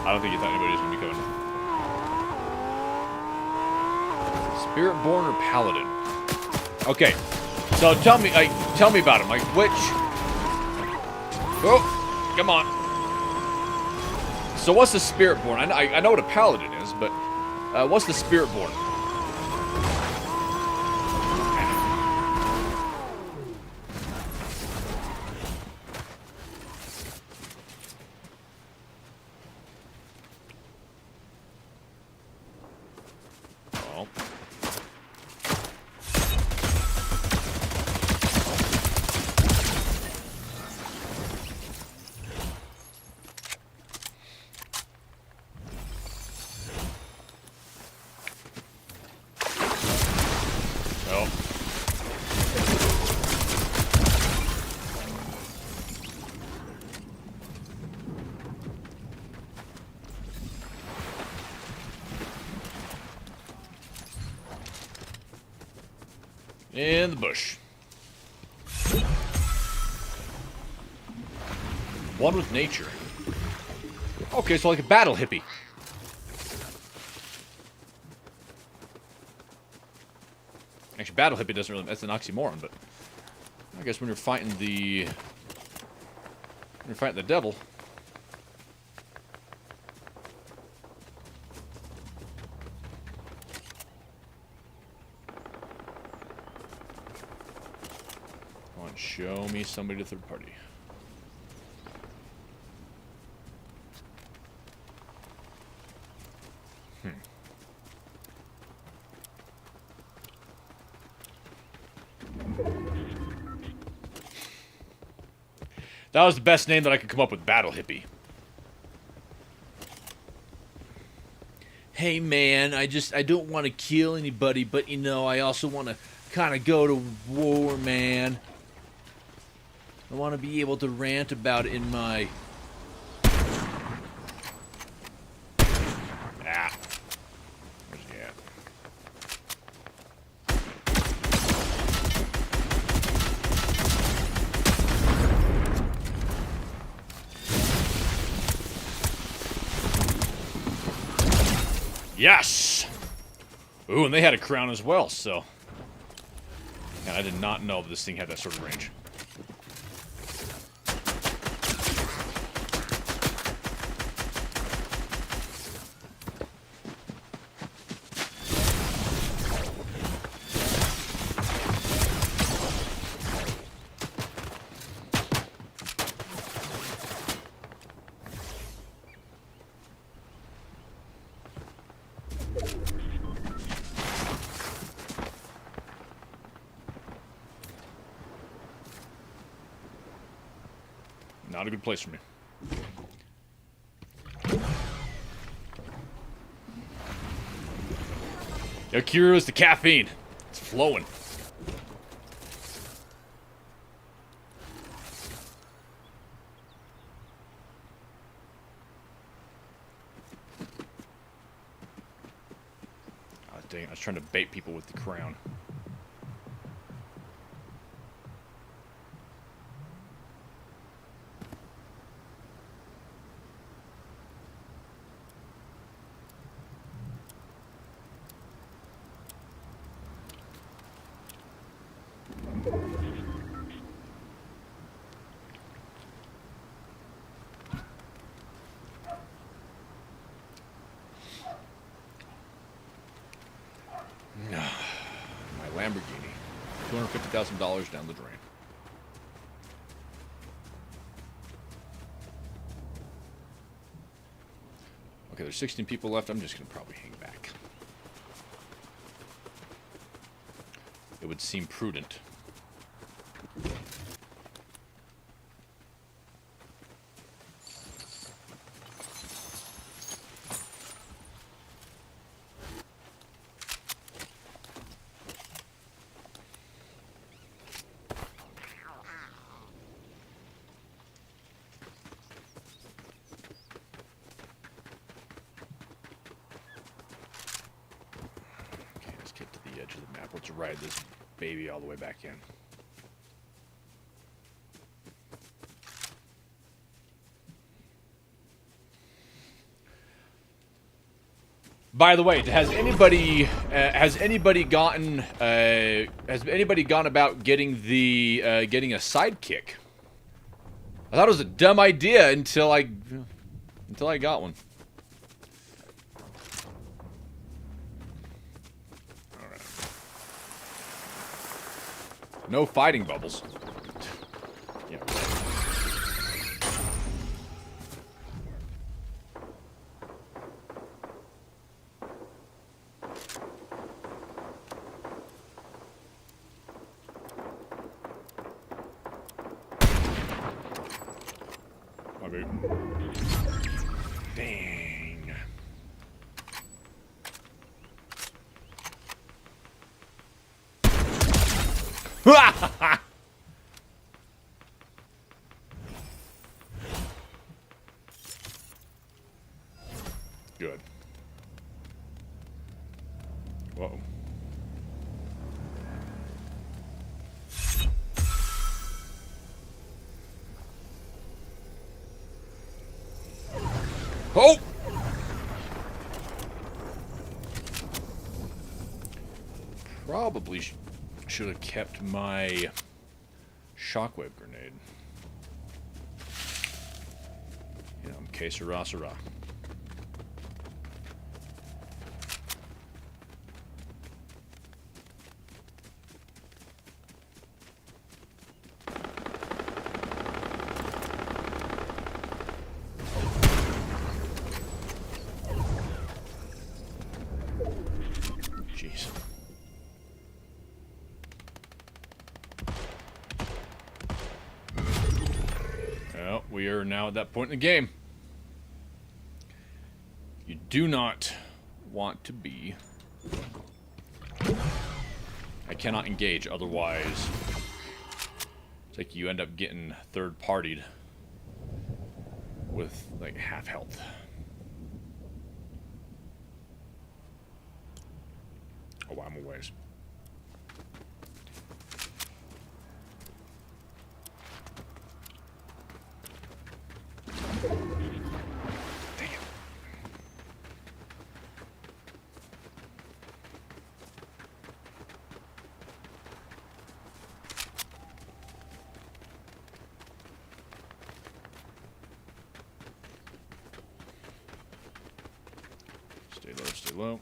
I don't think you thought anybody was going to be coming. Spiritborn or Paladin? Okay, so tell me about him. Like, which... Oh, come on. So what's the Spiritborn? I know what a Paladin is, but what's the Spiritborn? In the bush. One with nature. Okay, so like a battle hippie. Actually, battle hippie doesn't really... That's an oxymoron, but... I guess when you're fighting the... When you're fighting the devil... Show me somebody to third party. That was the best name that I could come up with, Battle Hippie. Hey man, I don't want to kill anybody, but you know, I also want to kind of go to war, man. I want to be able to rant about it in my... Ah. Where's he at? Yes! Ooh, and they had a crown as well, so... And I did not know this thing had that sort of range. Not a good place for me. Yo, Kira is the caffeine. It's flowing. Oh, dang, I was trying to bait people with the crown. My Lamborghini. $250,000 down the drain. Okay, there's 16 people left. I'm just going to probably hang back. It would seem prudent. Let's ride this baby all the way back in. By the way, has anybody gone about getting the getting a sidekick? I thought it was a dumb idea until I got one. No fighting bubbles. Yeah. Okay. Dang. Ha! Good. Whoa. Oh! Probably should have kept my shockwave grenade. You know, que sera, sera. Jeez. Well, we are now at that point in the game. You do not want to be... I cannot engage, otherwise it's like you end up getting third-partied with, like, half health. Oh, I'm a ways. Dang it. Stay low, stay low.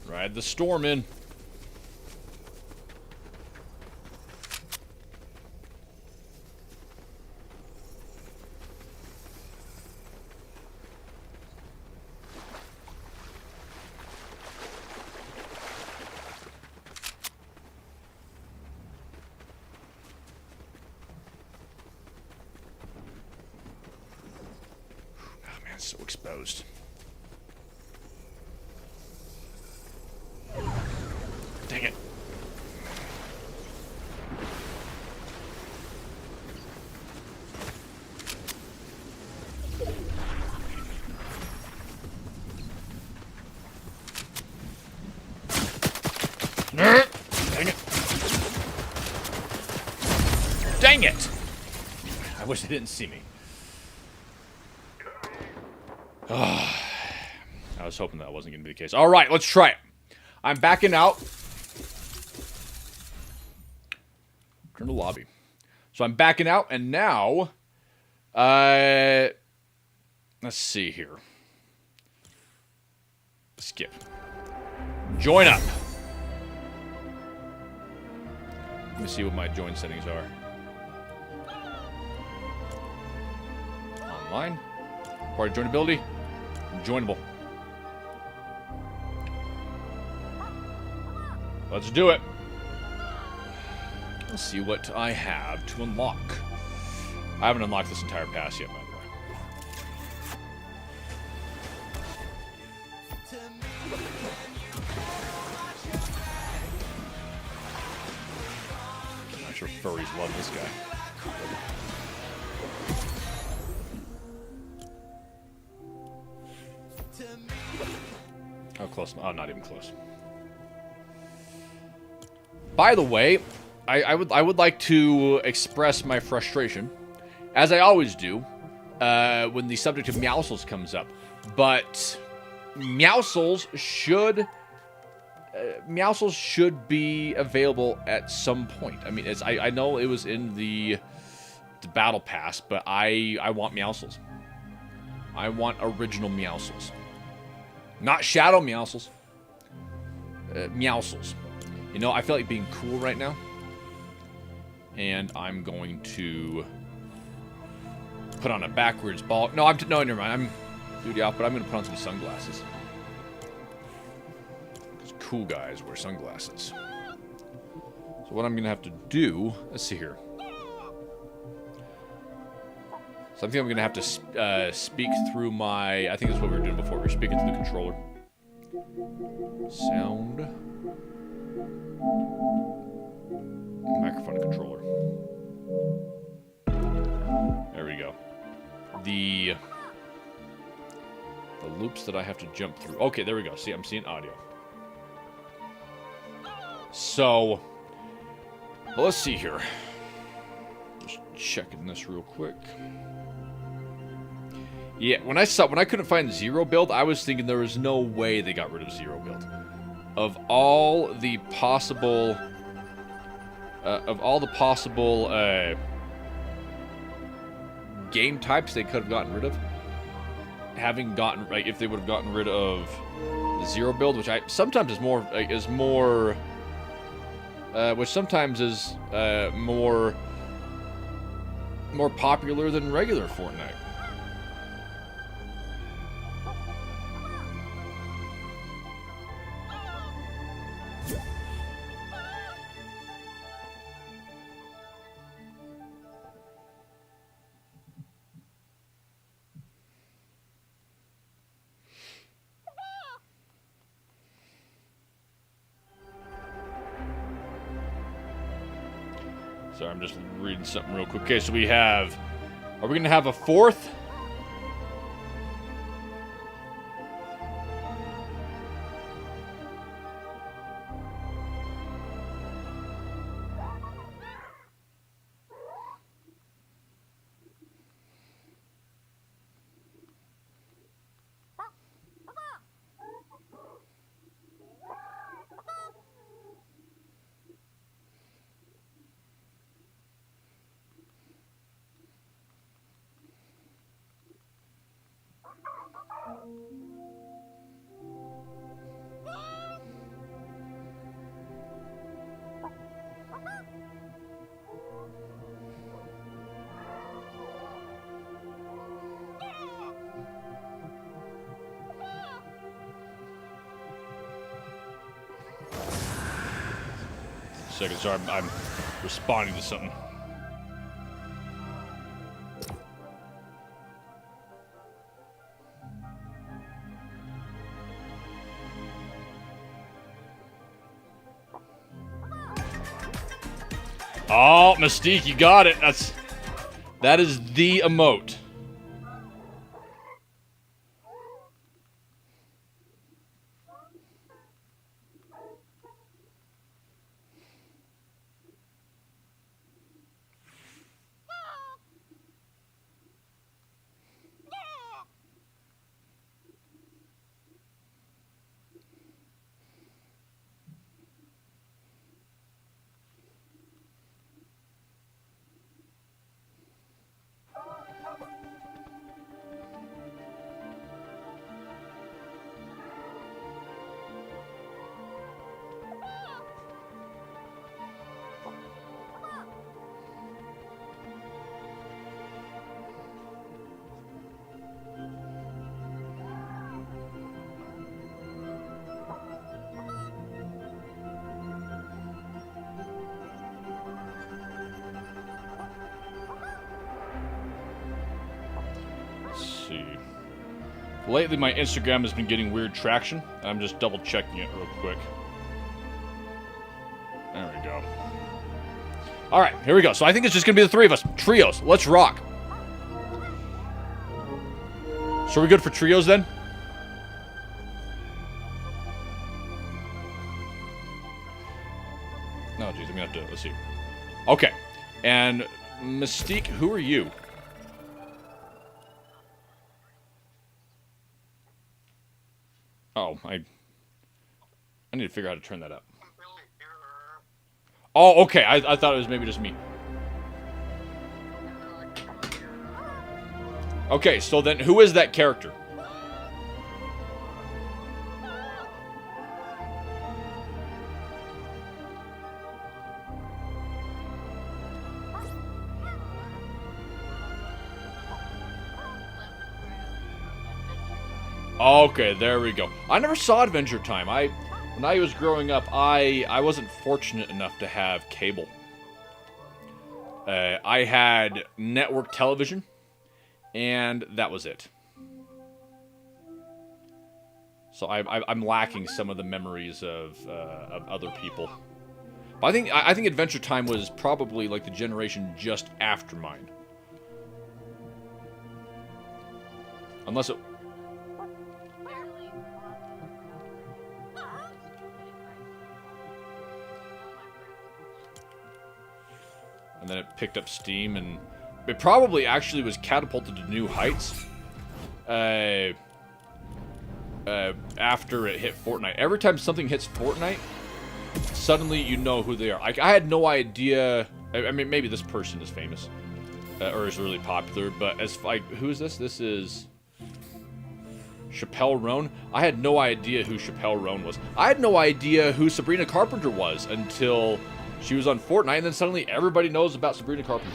Ride the storm in. So exposed. Dang it. Dang it. Dang it! I wish they didn't see me. I was hoping that wasn't going to be the case. All right, let's try it. I'm backing out. Turn to lobby. So I'm backing out, and now, let's see here. Skip. Join up. Let me see what my join settings are. Online. Party joinability. Joinable. Let's do it. Let's see what I have to unlock. I haven't unlocked this entire pass yet, by the way. I'm not sure furries love this guy. How close? Oh, not even close. By the way, I would like to express my frustration, as I always do, when the subject of Meowscles comes up. But Meowscles should be available at some point. I mean, I know it was in the battle pass, but I want Meowscles. I want original Meowscles. Not Shadow Meowscles. Meowscles. You know, I feel like being cool right now. And I'm going to put on a backwards ball. No, no, never mind. I'm duty out, but I'm going to put on some sunglasses. Because cool guys wear sunglasses. So what I'm going to have to do, let's see here. So I think I'm going to have to speak through my... I think that's what we were doing before. We were speaking through the controller. Sound. Microphone controller. There we go. The loops that I have to jump through. Okay, there we go. See, I'm seeing audio. So, well, let's see here. Just checking this real quick. Yeah, when I couldn't find Zero Build, I was thinking there was no way they got rid of Zero Build. Of all the possible game types they could have gotten rid of, if they would have gotten rid of the Zero Build, which sometimes is more popular than regular Fortnite. Sorry, I'm just reading something real quick. Okay, so we have... Are we going to have a fourth? Second, sorry, I'm responding to something. Oh, Mystique, you got it. That is the emote. Lately, my Instagram has been getting weird traction. I'm just double checking it real quick. There we go. All right, here we go. So I think it's just gonna be the three of us. Trios. Let's rock. So are we good for trios then? No, geez, I'm gonna have to. Let's see. Okay, and Mystique, who are you? Oh, I need to figure out how to turn that up. Oh, okay. I thought it was maybe just me. Okay, so then who is that character? Okay, there we go. I never saw Adventure Time. When I was growing up, I wasn't fortunate enough to have cable. I had network television, and that was it. So I'm lacking some of the memories of other people. But I think Adventure Time was probably like the generation just after mine. Unless it... And then it picked up steam, and it probably actually was catapulted to new heights after it hit Fortnite. Every time something hits Fortnite, suddenly you know who they are. Like, I had no idea. I mean, maybe this person is famous or is really popular, but as like, who is this? This is Chappelle Roan. I had no idea who Chappelle Roan was. I had no idea who Sabrina Carpenter was until she was on Fortnite, and then suddenly everybody knows about Sabrina Carpenter.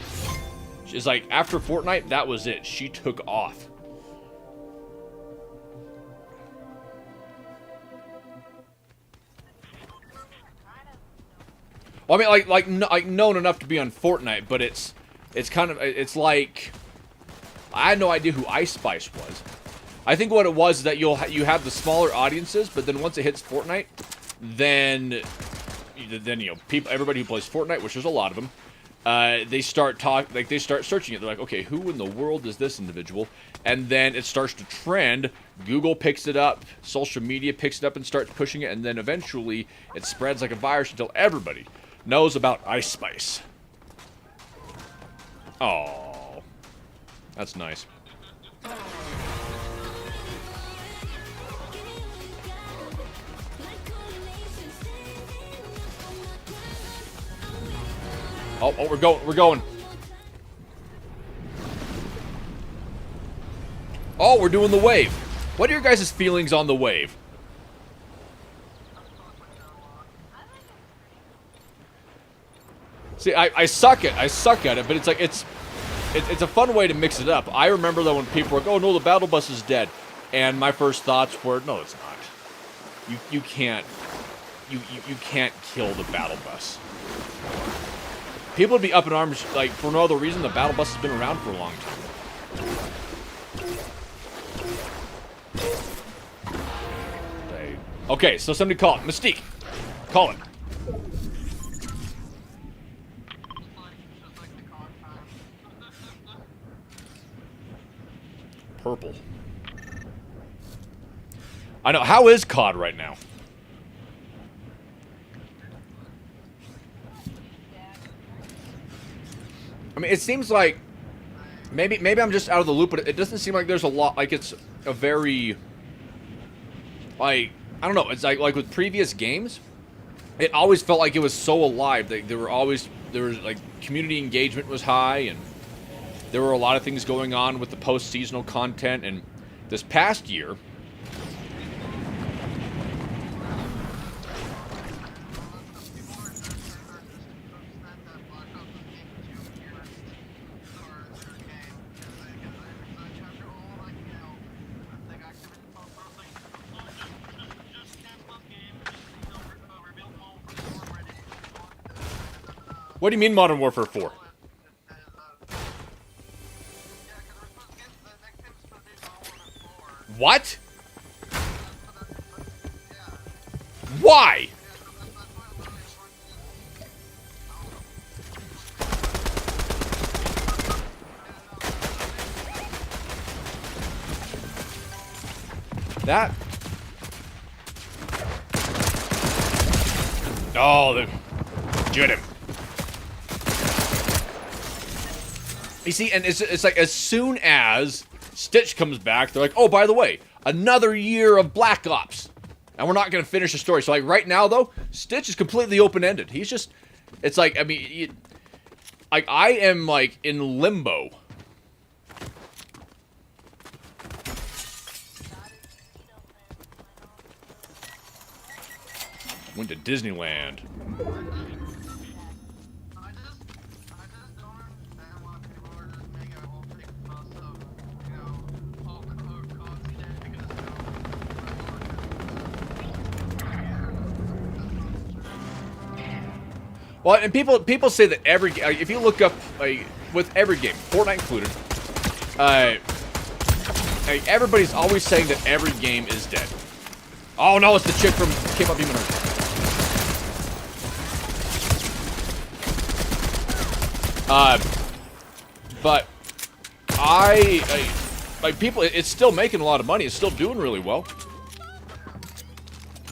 She's like, after Fortnite, that was it. She took off. Well, I mean, like known enough to be on Fortnite, but it's kind of, it's like, I had no idea who Ice Spice was. I think what it was is that you have the smaller audiences, but then once it hits Fortnite, then you know, everybody who plays Fortnite, which there's a lot of them, they start searching it. They're like, okay, who in the world is this individual? And then it starts to trend. Google picks it up, social media picks it up and starts pushing it, and then eventually it spreads like a virus until everybody knows about Ice Spice. Oh, that's nice. Oh, we're going. Oh, we're doing the wave. What are your guys' feelings on the wave? See, I suck at it, but it's like, it's a fun way to mix it up. I remember that when people were like, oh no, the battle bus is dead. And my first thoughts were, no, it's not. You can't kill the battle bus. People would be up in arms, like, for no other reason. The battle bus has been around for a long time. Okay, so somebody call it. Mystique. Call it. purple. I know. How is COD right now? I mean, it seems like maybe I'm just out of the loop, but it doesn't seem like there's a lot. Like it's a very like I don't know. It's like with previous games, it always felt like it was so alive. There was like community engagement was high, and there were a lot of things going on with the post-seasonal content. And this past year, what do you mean Modern Warfare 4? What? Why? That? Oh, get him. You see, and it's like as soon as Stitch comes back, they're like, oh, by the way, another year of Black Ops. And we're not going to finish the story. So, like, right now, though, Stitch is completely open-ended. He's just, it's like, I mean, like, I am, like, in limbo. Went to Disneyland. Well, and people say that every if you look up with every game, Fortnite included, everybody's always saying that every game is dead. Oh no, it's the chick from K-pop Demon Hunter. But like people, it's still making a lot of money. It's still doing really well.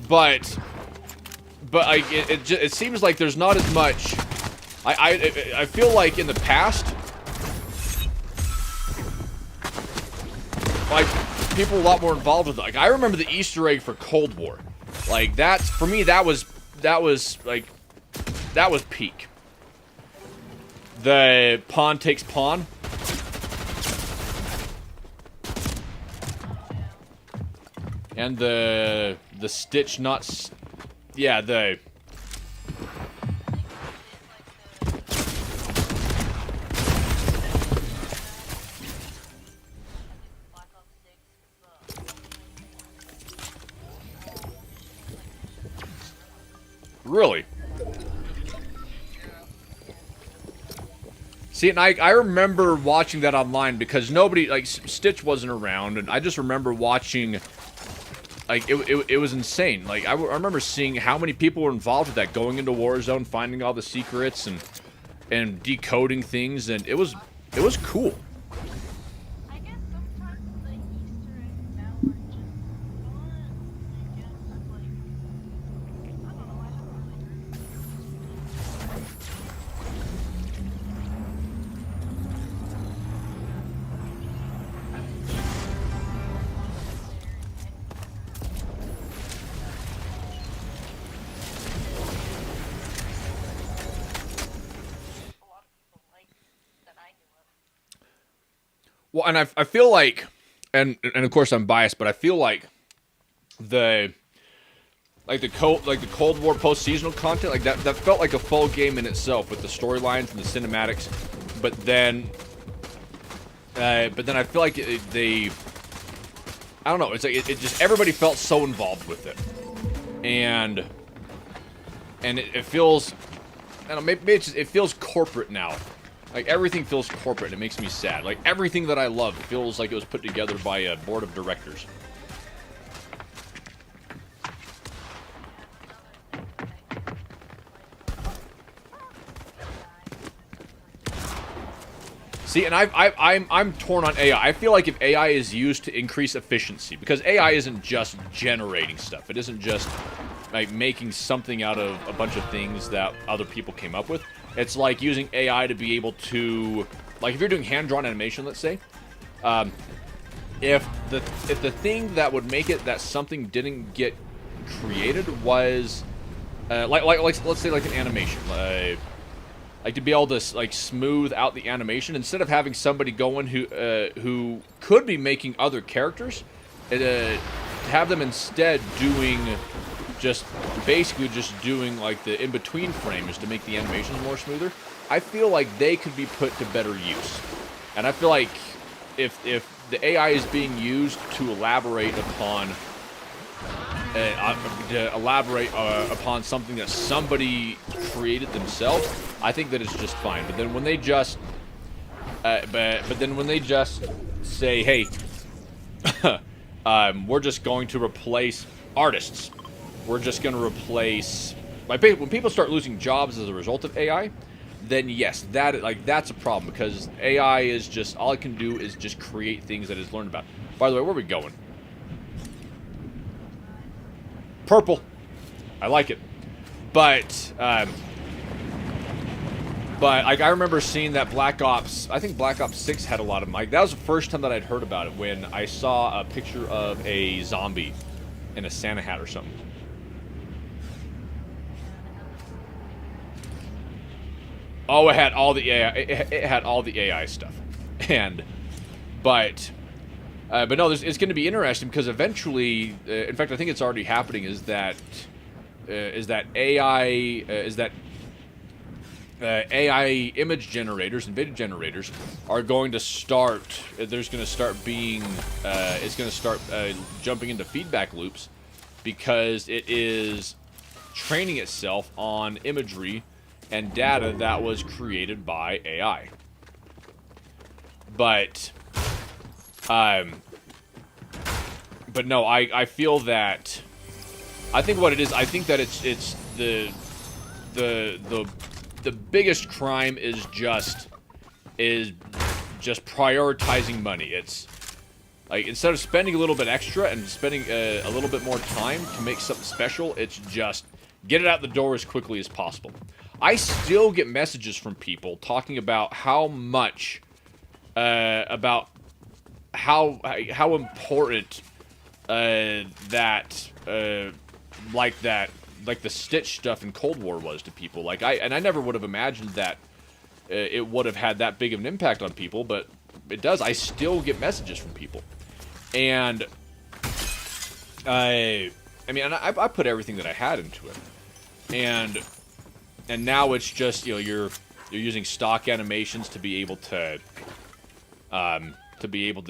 But like it seems like there's not as much. I feel like in the past, like people were a lot more involved with it. Like I remember the Easter egg for Cold War. Like that's for me that was peak. The pawn takes pawn. And the Stitch not yeah, the really? See, and I remember watching that online because nobody, like, Stitch wasn't around, and I just remember watching, like, it was insane. Like, I remember seeing how many people were involved with that, going into Warzone, finding all the secrets, and decoding things, and it was cool. I guess sometimes the Easter eggs now are just fun. I guess, like, I don't know, I haven't really Well, and I feel like, and of course I'm biased, but I feel like the Cold War post-seasonal content, like that felt like a full game in itself with the storylines and the cinematics, but then I feel like I don't know, it's like it just everybody felt so involved with it, and it feels, I don't know, maybe it feels corporate now. Like, everything feels corporate, and it makes me sad. Like, everything that I love feels like it was put together by a board of directors. See, and I'm torn on AI. I feel like if AI is used to increase efficiency, because AI isn't just generating stuff. It isn't just like making something out of a bunch of things that other people came up with. It's like using AI to be able to, like if you're doing hand-drawn animation, let's say, if the thing that would make it that something didn't get created was let's say like an animation, like to be able to like smooth out the animation instead of having somebody going who could be making other characters, to have them instead doing basically just doing like the in-between frames to make the animations more smoother. I feel like they could be put to better use, and I feel like if the AI is being used to elaborate upon something that somebody created themselves, I think that it's just fine. But then when they just, say, hey, we're just going to replace artists. We're just going to replace, like, when people start losing jobs as a result of AI, then yes, that's a problem, because AI is just, all it can do is just create things that it's learned about. By the way, where are we going? Purple. I like it. But like, I remember seeing that Black Ops, I think Black Ops 6 had a lot of them. Like, that was the first time that I'd heard about it, when I saw a picture of a zombie in a Santa hat or something. Oh, it had all the AI. It had all the AI stuff, but no, it's going to be interesting, because eventually, in fact, I think it's already happening. Is that AI image generators and video generators are going to start. There's going to start being. It's going to start jumping into feedback loops, because it is training itself on imagery and data that was created by AI. But no, I feel that, I think what it is, I think that it's the biggest crime is just prioritizing money. It's like, instead of spending a little bit extra and spending a little bit more time to make something special, it's just get it out the door as quickly as possible. I still get messages from people talking about how much, about how important like the Stitch stuff in Cold War was to people. Like, I never would have imagined that it would have had that big of an impact on people, but it does. I still get messages from people, and I put everything that I had into it, and now it's just, you know, you're using stock animations to be able to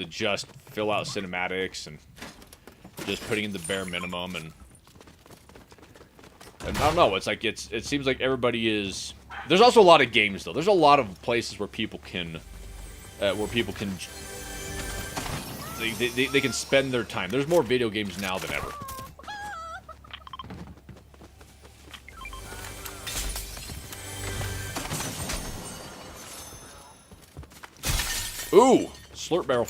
just fill out cinematics and just putting in the bare minimum, and I don't know. It's like it seems like everybody is. There's also a lot of games though. There's a lot of places where people can they can spend their time. There's more video games now than ever. Ooh, slurp barrel.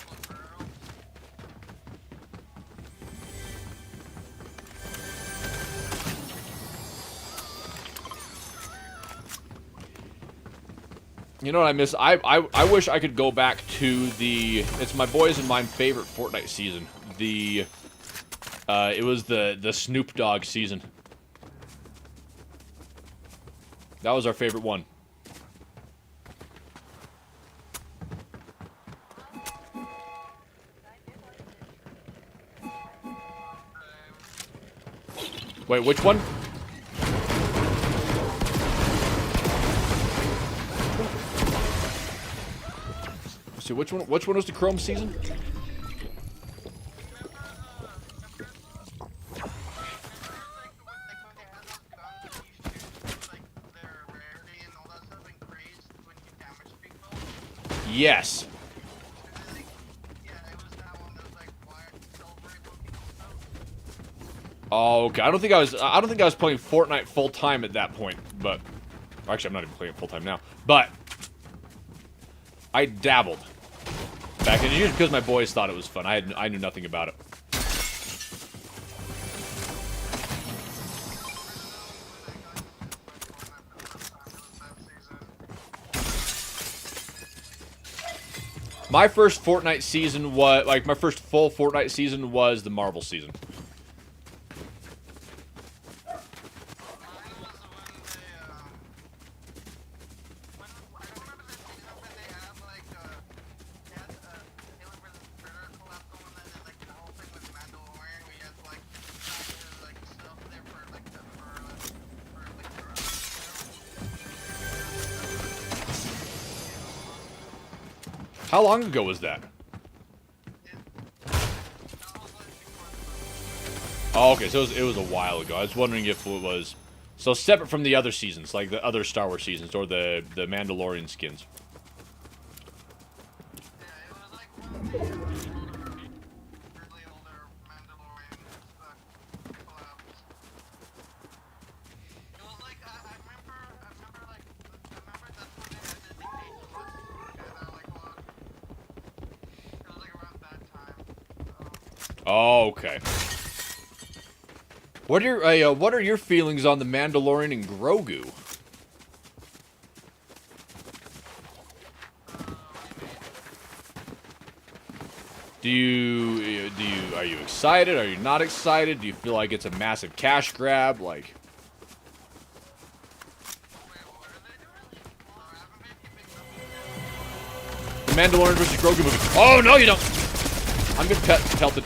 You know what I miss? I wish I could go back to the. It's my boys and mine favorite Fortnite season. It was the Snoop Dogg season. That was our favorite one. Wait, which one? Let's see, which one was the Chrome season? Yes. Oh, okay. I don't think I was playing Fortnite full time at that point, but actually, I'm not even playing it full time now. But I dabbled back in years because my boys thought it was fun. I knew nothing about it. My first Fortnite season was, like, my first full Fortnite season was the Marvel season. How long ago was that? Oh, okay, so it was a while ago. I was wondering if it was... So separate from the other seasons, like the other Star Wars seasons, or the Mandalorian skins. Oh, okay. What are your feelings on the Mandalorian and Grogu? Are you excited? Are you not excited? Do you feel like it's a massive cash grab? Like, the Mandalorian versus Grogu movie. Oh no, you don't. I'm getting pelted.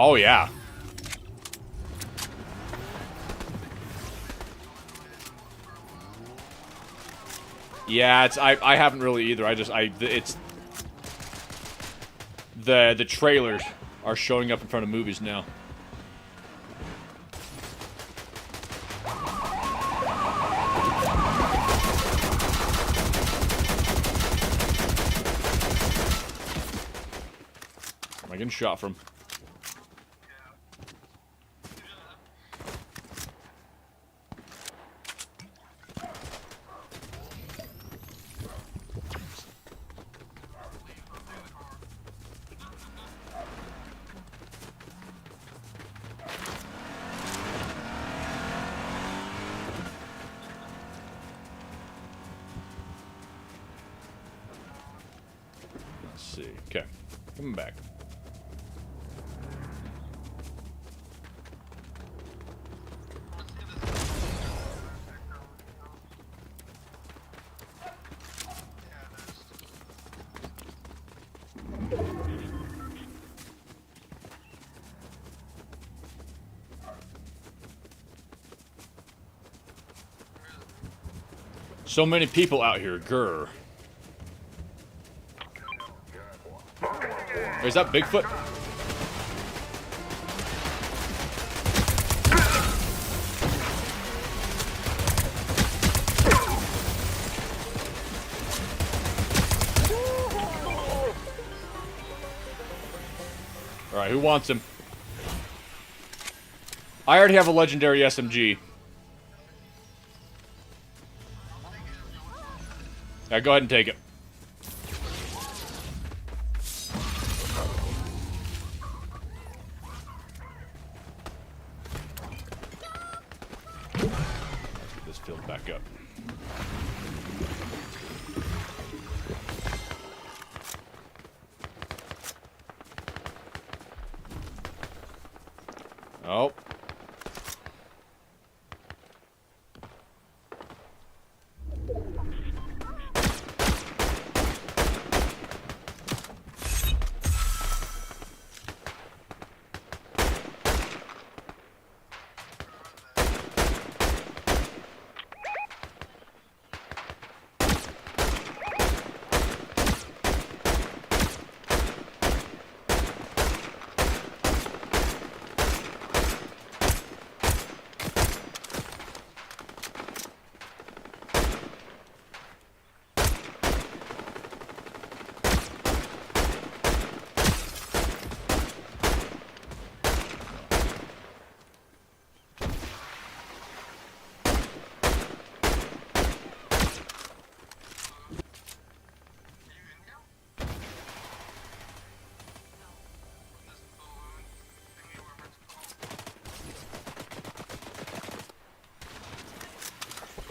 Oh yeah. Yeah, I haven't really either. It's the trailers are showing up in front of movies now. Am I getting shot from? Okay, coming back. So many people out here, grr. Is that Bigfoot? Alright, who wants him? I already have a legendary SMG. Yeah, go ahead and take it. Get this filled back up. Oh.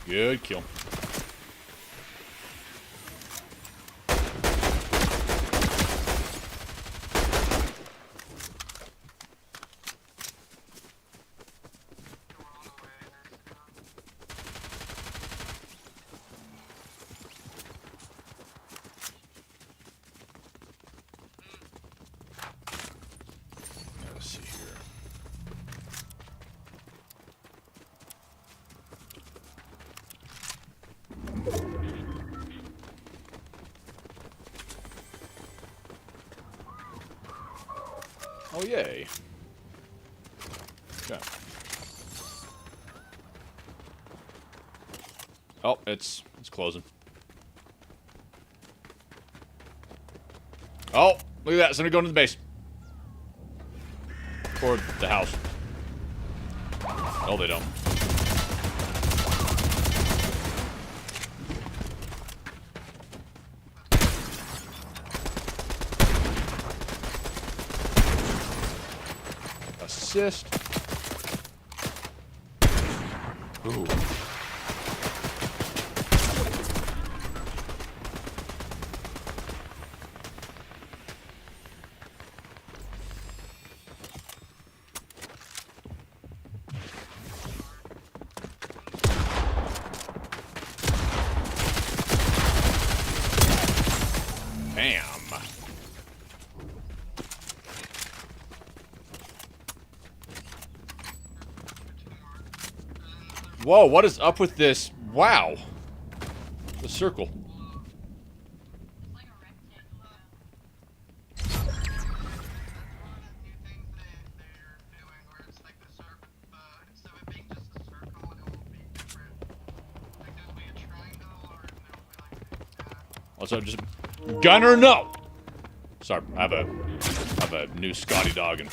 Good kill. Let's see here. Oh, yay. Okay. Oh, it's closing. Oh, look at that. Somebody going to the base. Toward the house. Oh, they don't. Assist. Ooh. Bam. Whoa, what is up with this? Wow. The circle. Also, just gun or no? Sorry, I have a new Scotty dog and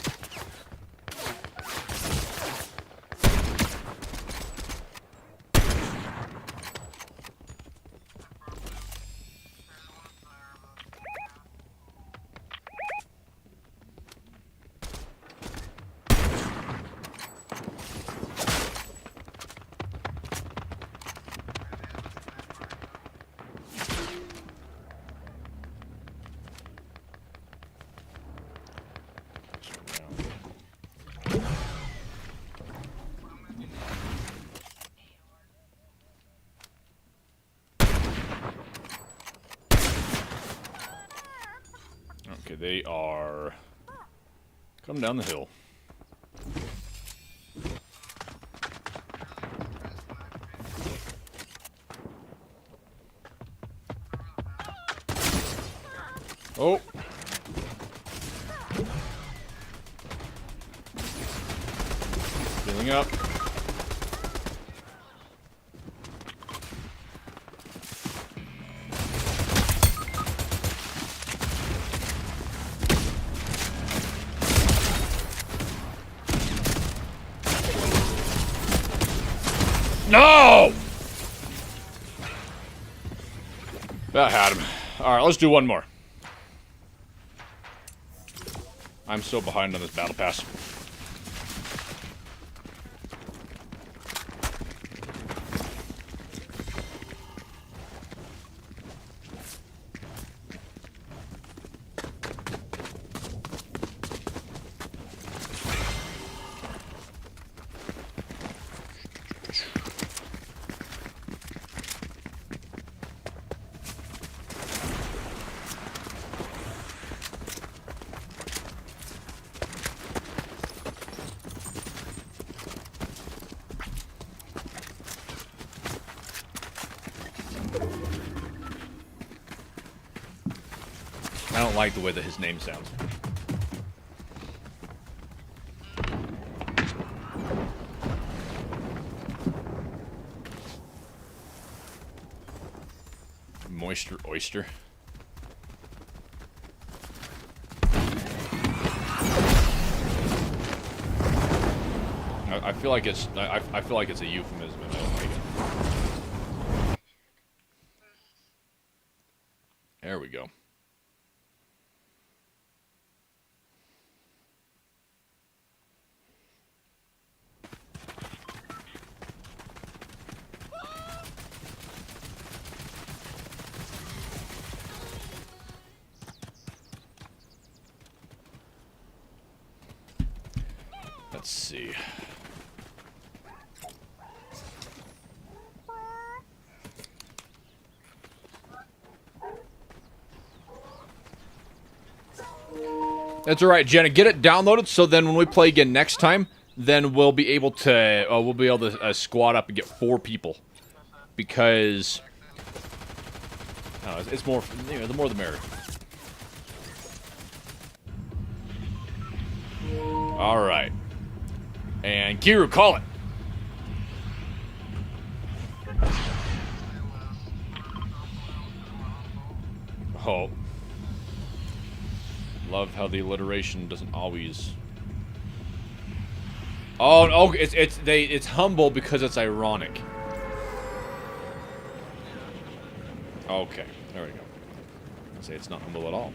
okay, they are coming down the hill. Oh. Healing up. No! That had him. Alright, let's do one more. I'm so behind on this battle pass. I don't like the way that his name sounds. Moisture oyster. I feel like it's I feel like it's a euphemism and I don't like it. There we go. Let's see. That's all right, Jenna. Get it downloaded so then when we play again next time, then we'll be able to squad up and get 4 people, because it's more, you know, the more the merrier. All right, and Kiru, call it. Oh. Love how the alliteration doesn't always. Oh, it's humble because it's ironic. Okay, there we go. I'd say it's not humble at all.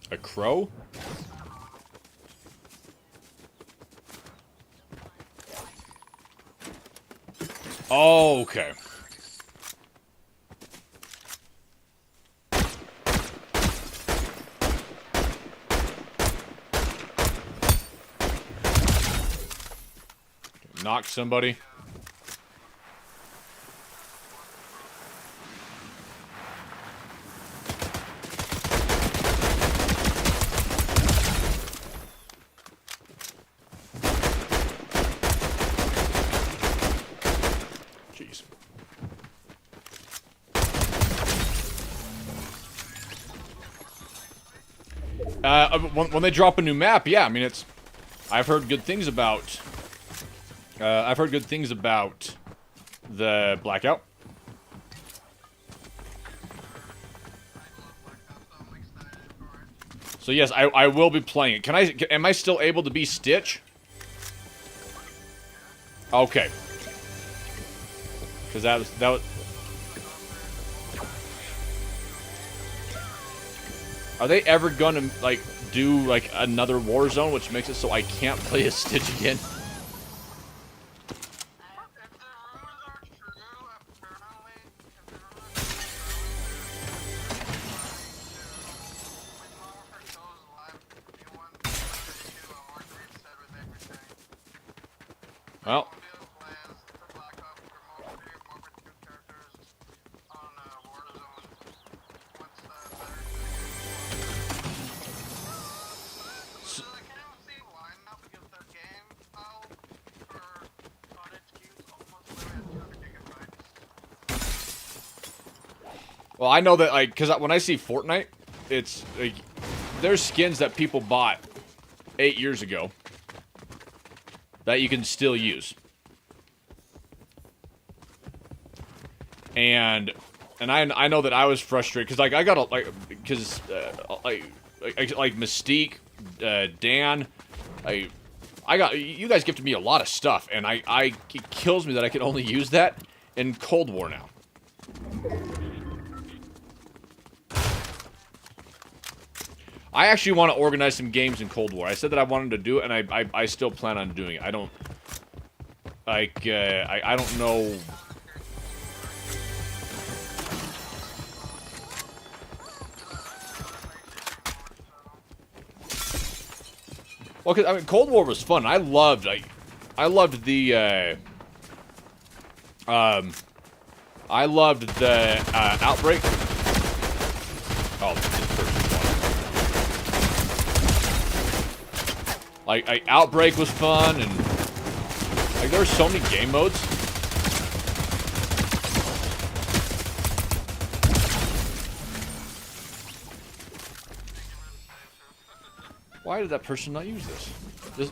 A crow? Oh, okay. Knock somebody. Jeez. When they drop a new map, yeah, I mean, it's. I've heard good things about. I've heard good things about the Blackout. So yes, I will be playing it. Am I still able to be Stitch? Okay. Because that was. Are they ever gonna like do like another Warzone, which makes it so I can't play a Stitch again? Well. Well, I know that, like, because when I see Fortnite, it's, like, there's skins that people bought 8 years ago that you can still use. And I know that I was frustrated, because, like, I got, like, because, like, Mystique, Dan, you guys gifted me a lot of stuff, and it kills me that I can only use that in Cold War now. I actually want to organize some games in Cold War. I said that I wanted to do it, and I still plan on doing it. I don't, like, I don't know. Well, cause, I mean, Cold War was fun. I loved the, I loved the, Outbreak. Oh, this person's fun. Like, Outbreak was fun, and, like, there were so many game modes. Why did that person not use this?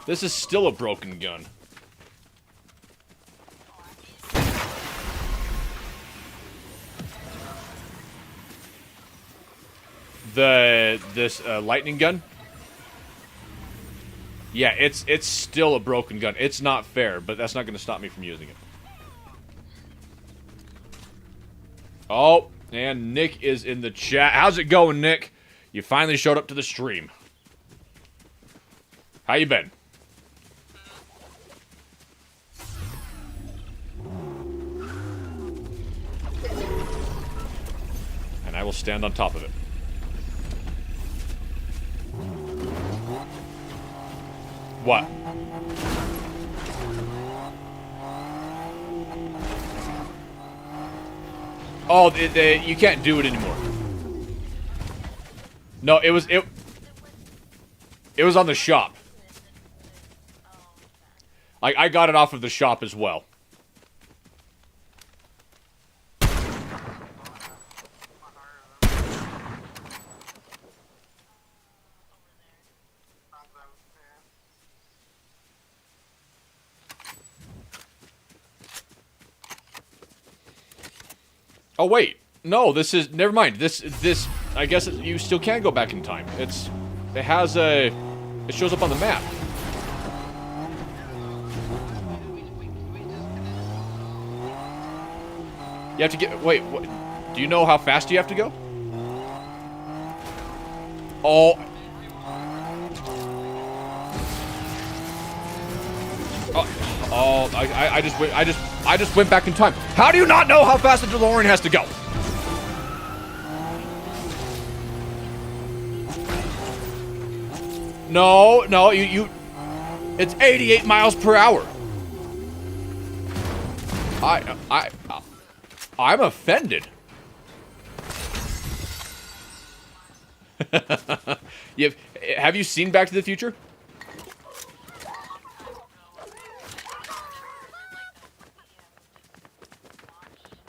This is still a broken gun. This lightning gun? Yeah, it's still a broken gun. It's not fair, but that's not going to stop me from using it. Oh, and Nick is in the chat. How's it going, Nick? You finally showed up to the stream. How you been? And I will stand on top of it. What? Oh, you can't do it anymore. No, it was on the shop. I got it off of the shop as well. Oh wait, no, this is, never mind. This, I guess you still can go back in time. It shows up on the map. You have to get, wait, what, do you know how fast you have to go? Oh. Oh, I just went back in time. How do you not know how fast the DeLorean has to go? No, it's 88 miles per hour. I'm offended. Have you seen Back to the Future?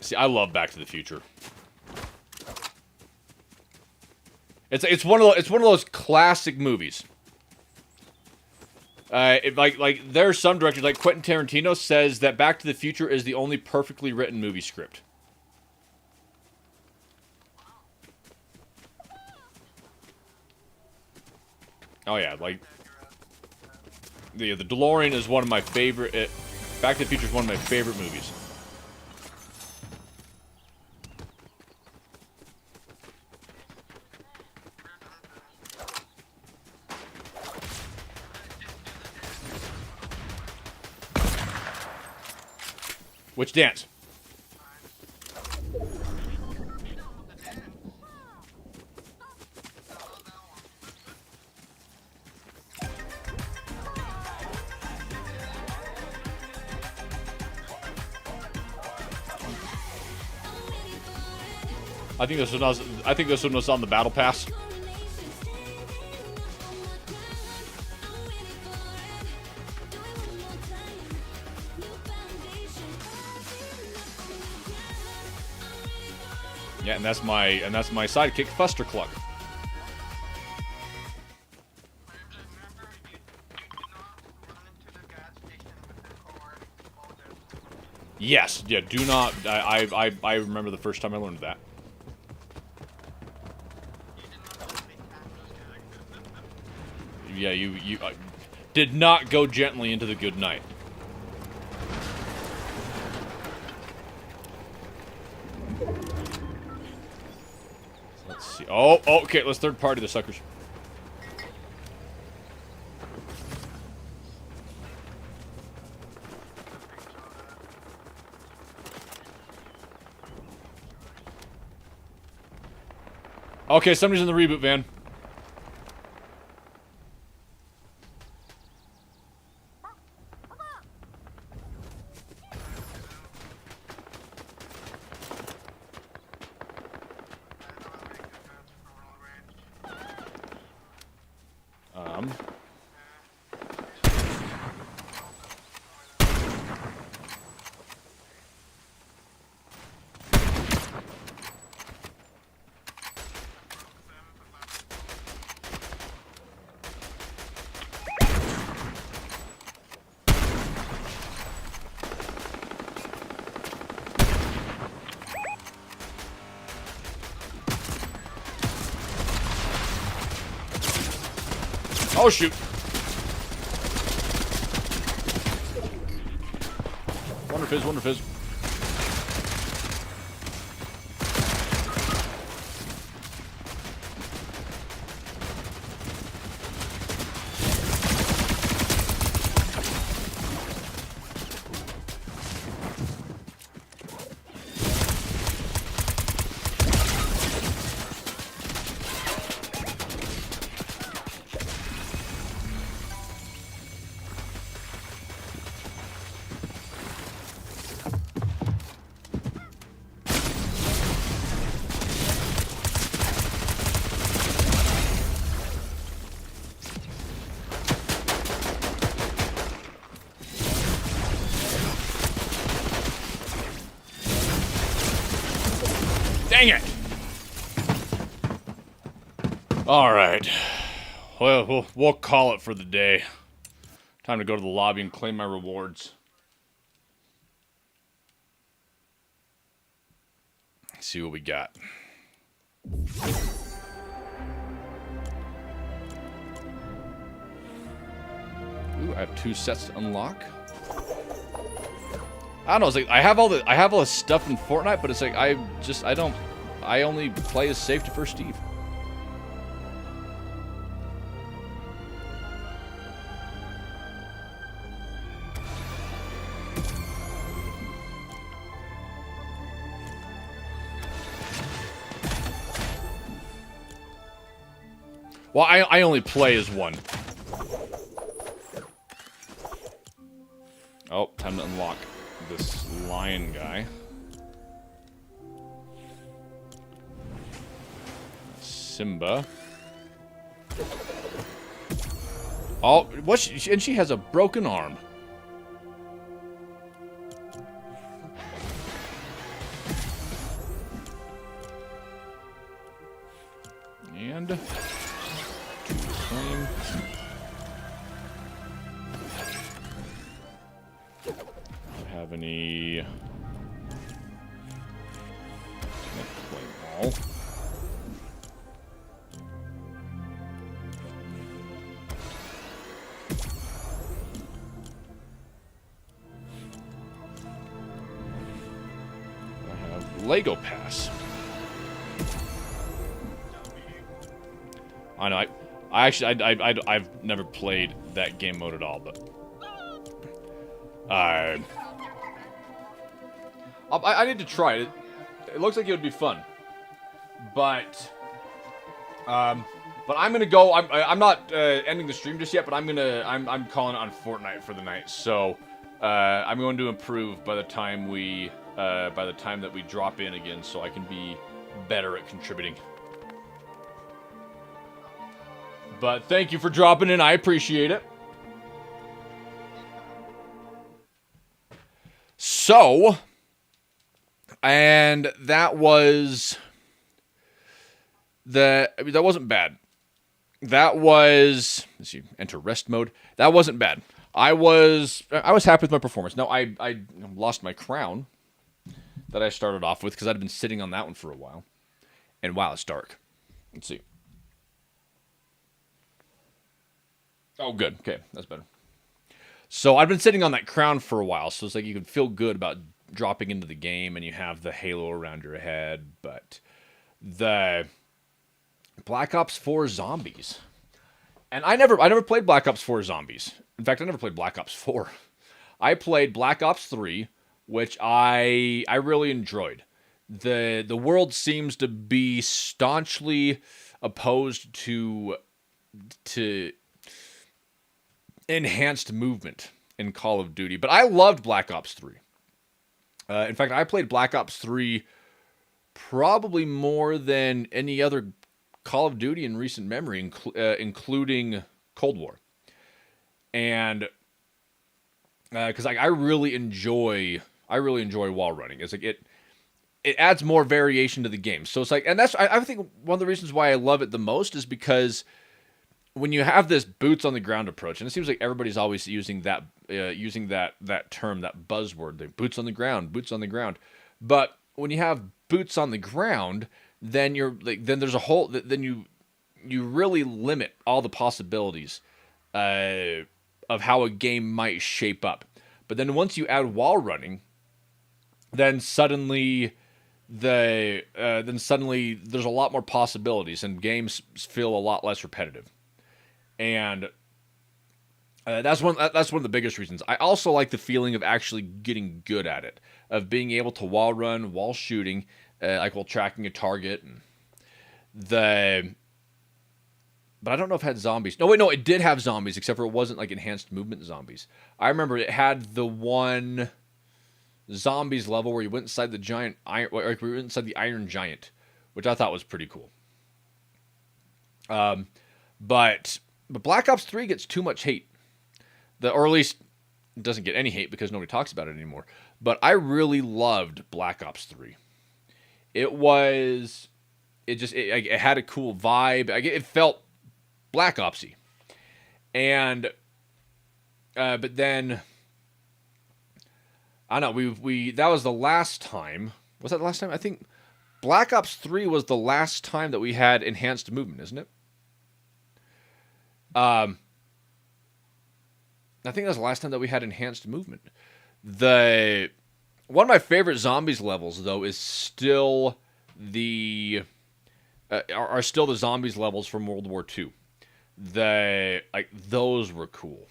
See, I love Back to the Future. It's one of those classic movies. Like there are some directors, like Quentin Tarantino, says that Back to the Future is the only perfectly written movie script. Oh yeah, like the DeLorean is one of my favorite. Back to the Future is one of my favorite movies. Which dance? I think this one was on the battle pass. Yeah, and that's my sidekick, Fustercluck. Yes, yeah, do not. I remember the first time I learned that. Yeah, you did not go gently into the good night. Let's see. Oh, okay. Let's third party the suckers. Okay, somebody's in the reboot van. Oh, shoot. Wonder Fizz, Wonder Fizz. Dang it! All right. Well, we'll call it for the day. Time to go to the lobby and claim my rewards. Let's see what we got. Ooh, I have 2 sets to unlock. I don't know. It's like I have all the stuff in Fortnite, but it's like I only play as Safety First Steve. Well, I only play as one. Oh, time to unlock this lion guy. Simba. Oh, what? And she has a broken arm. And claim. Have any? Claim all. I have Lego Pass. I know. I've never played that game mode at all, but I need to try it. It looks like it would be fun, but I'm gonna go. I'm not ending the stream just yet, but I'm calling it on Fortnite for the night. So I'm going to improve by the time that we drop in again, so I can be better at contributing. But thank you for dropping in. I appreciate it. So, and that was that wasn't bad. That was, let's see, enter rest mode. That wasn't bad. I was happy with my performance. Now I lost my crown that I started off with because I'd been sitting on that one for a while. And wow, it's dark. Let's see. Oh, good. Okay, that's better. So I've been sitting on that crown for a while, so it's like you can feel good about dropping into the game and you have the halo around your head, but the Black Ops 4 Zombies. And I never played Black Ops 4 Zombies. In fact, I never played Black Ops 4. I played Black Ops 3, which I really enjoyed. The world seems to be staunchly opposed to enhanced movement in Call of Duty, but I loved Black Ops 3. In fact, I played Black Ops 3 probably more than any other Call of Duty in recent memory, including Cold War. And because I really enjoy wall running. It's like it adds more variation to the game. So it's like, and that's I think one of the reasons why I love it the most is because when you have this boots on the ground approach, and it seems like everybody's always using that term, that buzzword, the boots on the ground. But when you have boots on the ground, then there's a whole, then you really limit all the possibilities of how a game might shape up. But then once you add wall running, then suddenly there's a lot more possibilities, and games feel a lot less repetitive. And that's one of the biggest reasons. I also like the feeling of actually getting good at it, of being able to wall run while shooting, like while tracking a target. But I don't know if it had zombies. No, it did have zombies, except for it wasn't like enhanced movement zombies. I remember it had the one zombies level where you went inside the giant iron, like we went inside the Iron Giant, which I thought was pretty cool. But Black Ops 3 gets too much hate. Or at least it doesn't get any hate because nobody talks about it anymore. But I really loved Black Ops 3. It was, it had a cool vibe. It felt Black Opsy. And, but then, I don't know, that was the last time. Was that the last time? I think Black Ops 3 was the last time that we had enhanced movement, isn't it? I think that was the last time that we had enhanced movement. One of my favorite zombies levels, though, is still are still the zombies levels from World War II. Those were cool.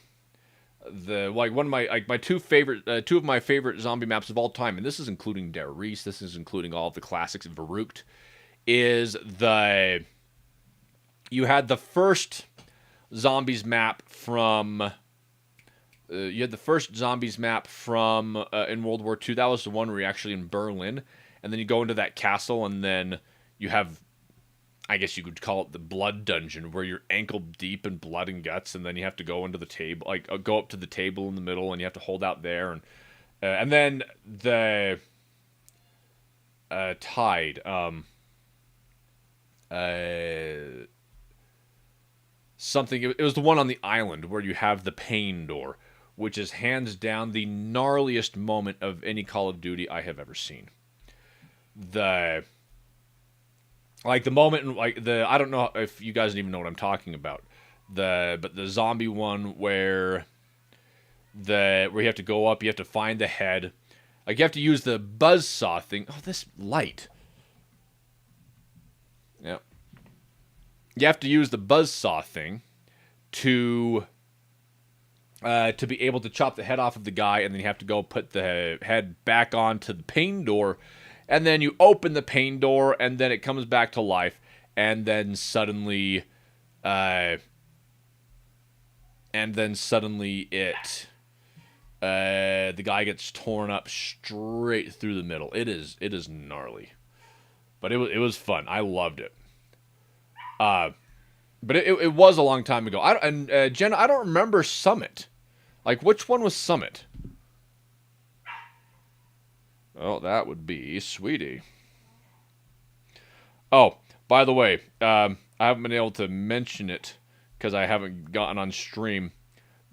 One of my two of my favorite zombie maps of all time, and this is including Der Riese, this is including all of the classics, Verrückt, is you had the first zombies map from in World War II. That was the one where you're actually in Berlin, and then you go into that castle, and then you have, I guess you could call it the blood dungeon, where you're ankle deep in blood and guts, and then you have to go into the table, go up to the table in the middle, and you have to hold out there, and then the Tide, something. It was the one on the island where you have the pain door, which is hands down the gnarliest moment of any Call of Duty I have ever seen. The moment, I don't know if you guys even know what I'm talking about. But the zombie one where you have to go up, you have to find the head. You have to use the buzzsaw thing. Oh, this light. Yeah. You have to use the buzzsaw thing to be able to chop the head off of the guy, and then you have to go put the head back onto the pain door, and then you open the pain door, and then it comes back to life, and then suddenly the guy gets torn up straight through the middle. It is gnarly, but it was fun. I loved it. But it was a long time ago. Jenna, I don't remember Summit. Which one was Summit? Oh, that would be Sweetie. Oh, by the way, I haven't been able to mention it because I haven't gotten on stream,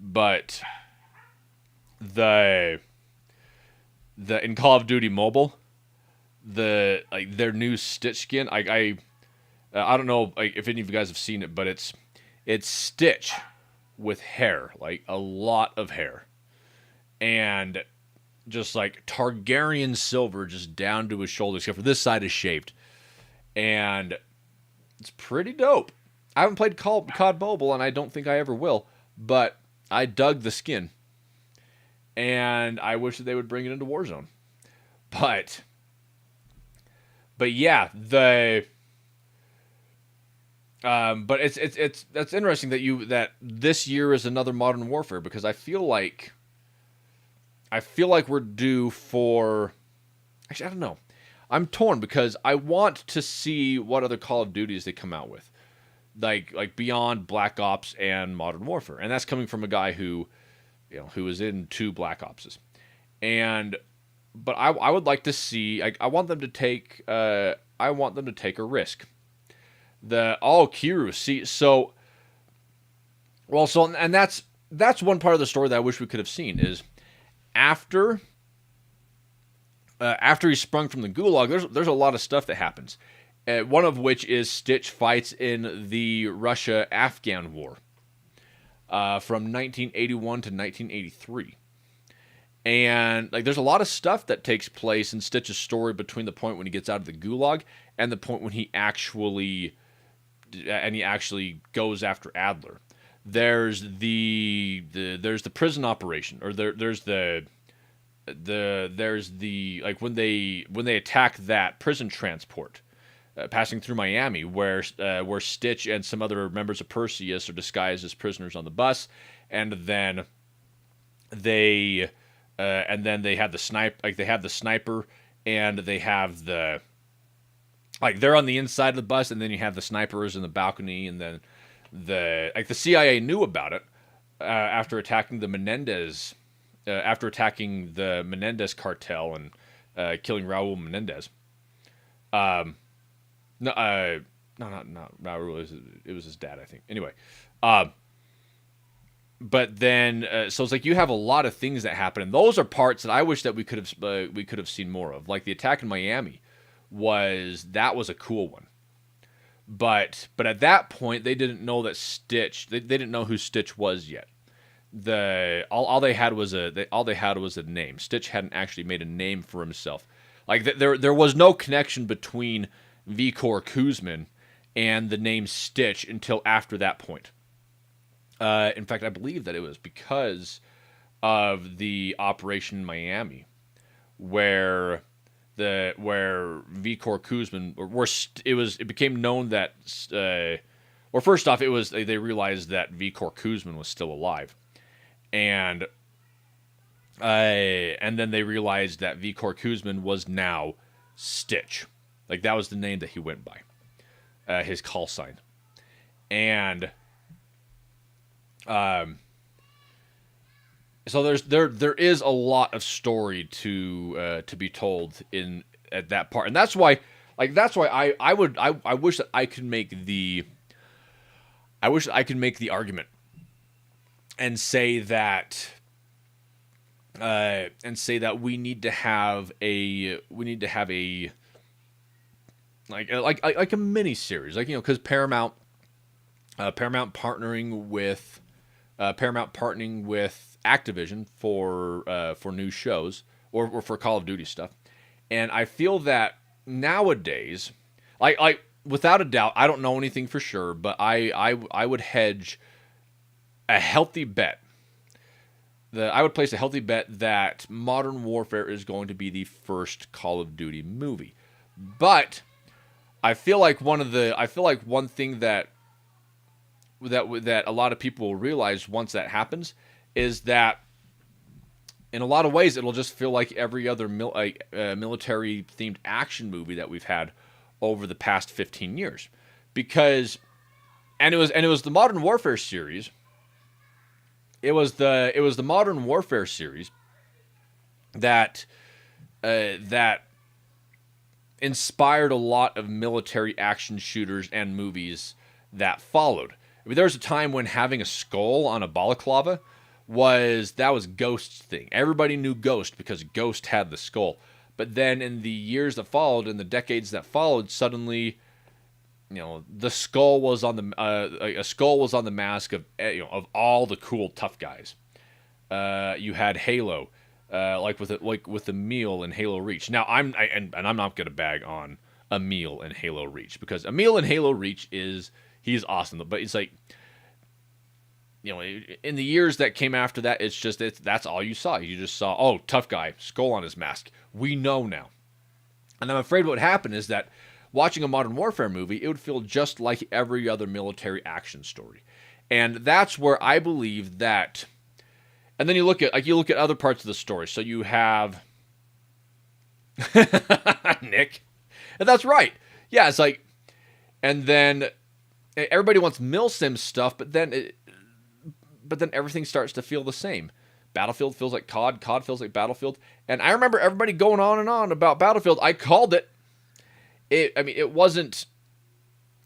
but in Call of Duty Mobile, their new Stitch skin, I don't know if any of you guys have seen it, but it's Stitch with hair, a lot of hair, and just Targaryen silver just down to his shoulders, except for this side is shaved, and it's pretty dope. I haven't played COD Mobile, and I don't think I ever will, but I dug the skin, and I wish that they would bring it into Warzone, but yeah, but it's that's interesting that this year is another Modern Warfare, because I feel like we're due for. Actually, I don't know. I'm torn because I want to see what other Call of Duties they come out with, like beyond Black Ops and Modern Warfare, and that's coming from a guy who was in 2 Black Opses, but I would like to see. I want them to take a risk. Kiru. See, and that's one part of the story that I wish we could have seen is after he sprung from the gulag. There's a lot of stuff that happens. One of which is Stitch fights in the Russia-Afghan War from 1981 to 1983. And there's a lot of stuff that takes place in Stitch's story between the point when he gets out of the gulag and the point when he actually goes after Adler. There's the prison operation, or there's the when they attack that prison transport passing through Miami, where Stitch and some other members of Perseus are disguised as prisoners on the bus, and then they have the sniper, and they have the they're on the inside of the bus, and then you have the snipers in the balcony, and then the CIA knew about it after attacking the Menendez cartel and killing Raul Menendez. No, not really. It was his dad, I think. Anyway, but then so it's like you have a lot of things that happen, and those are parts that I wish that we could have seen more of. Like the attack in Miami was a cool one, but at that point they didn't know that Stitch. They didn't know who Stitch was yet. All they had was a name. Stitch hadn't actually made a name for himself. Like there was no connection between Vikor Kuzmin and the name Stitch until after that point. In fact, I believe that it was because of the operation in Miami, where Vikor Kuzmin, it became known that, well, first off, they realized that Vikor Kuzmin was still alive, and then they realized that Vikor Kuzmin was now Stitch, like that was the name that he went by, his call sign, and so there is a lot of story to be told at that part, and that's why I wish that I could make the argument and say that we need to have a like a mini series, like, you know, because Paramount partnering with Activision for new shows or for Call of Duty stuff, and I feel that nowadays, like without a doubt, I don't know anything for sure, but I would hedge a healthy bet. I would place a healthy bet that Modern Warfare is going to be the first Call of Duty movie. But I feel like one thing that a lot of people will realize once that happens is that in a lot of ways it'll just feel like every other military themed action movie that we've had over the past 15 years. Because it was the Modern Warfare series. It was the Modern Warfare series that inspired a lot of military action shooters and movies that followed. I mean, there was a time when having a skull on a balaclava was Ghost's thing. Everybody knew Ghost because Ghost had the skull. But then in the years that followed, in the decades that followed, suddenly, you know, the skull was on the mask of, you know, of all the cool tough guys. You had Halo, like with Emil in Halo Reach. Now I'm not gonna bag on Emil in Halo Reach, because Emil in Halo Reach he's awesome, but it's like, you know, in the years that came after that, that's all you saw. You just saw, oh, tough guy, skull on his mask. We know now. And I'm afraid what happened is that watching a Modern Warfare movie, it would feel just like every other military action story. And that's where I believe that. And then you look at other parts of the story. So you have Nick. And that's right. Yeah, it's like, and then everybody wants milsim stuff, but then everything starts to feel the same. Battlefield feels like COD. COD feels like Battlefield. And I remember everybody going on and on about Battlefield. I called it. It wasn't,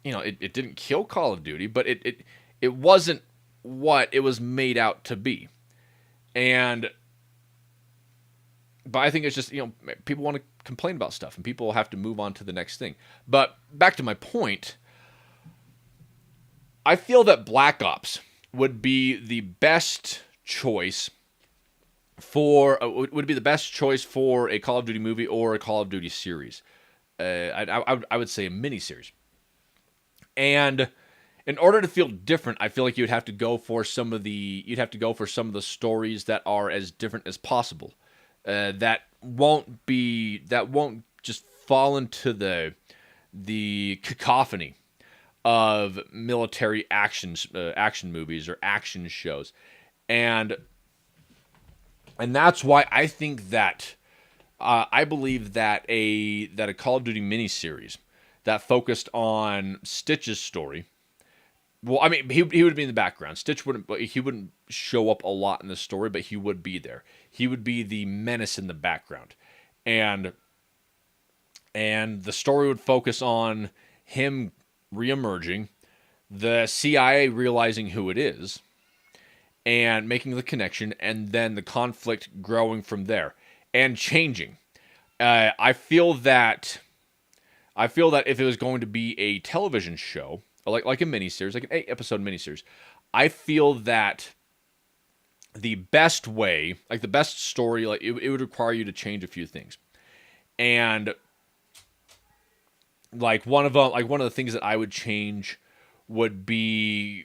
you know, it didn't kill Call of Duty, but it wasn't what it was made out to be. But I think it's just, you know, people want to complain about stuff and people have to move on to the next thing. But back to my point, I feel that Black Ops would be the best choice for a Call of Duty movie or a Call of Duty series. I would say a mini-series. And in order to feel different, I feel like you'd have to go for some of the stories that are as different as possible. That won't just fall into the cacophony of military action movies or action shows. And that's why I think that I believe that a Call of Duty miniseries that focused on Stitch's story. Well, I mean, he would be in the background. Stitch wouldn't show up a lot in the story, but he would be there. He would be the menace in the background, and and the story would focus on him reemerging, the CIA realizing who it is, and making the connection, and then the conflict growing from there and changing. I feel that if it was going to be a television show, like a miniseries, like an 8-episode miniseries, I feel that the best way, like the best story, like it would require you to change a few things. And like one of the things that I would change would be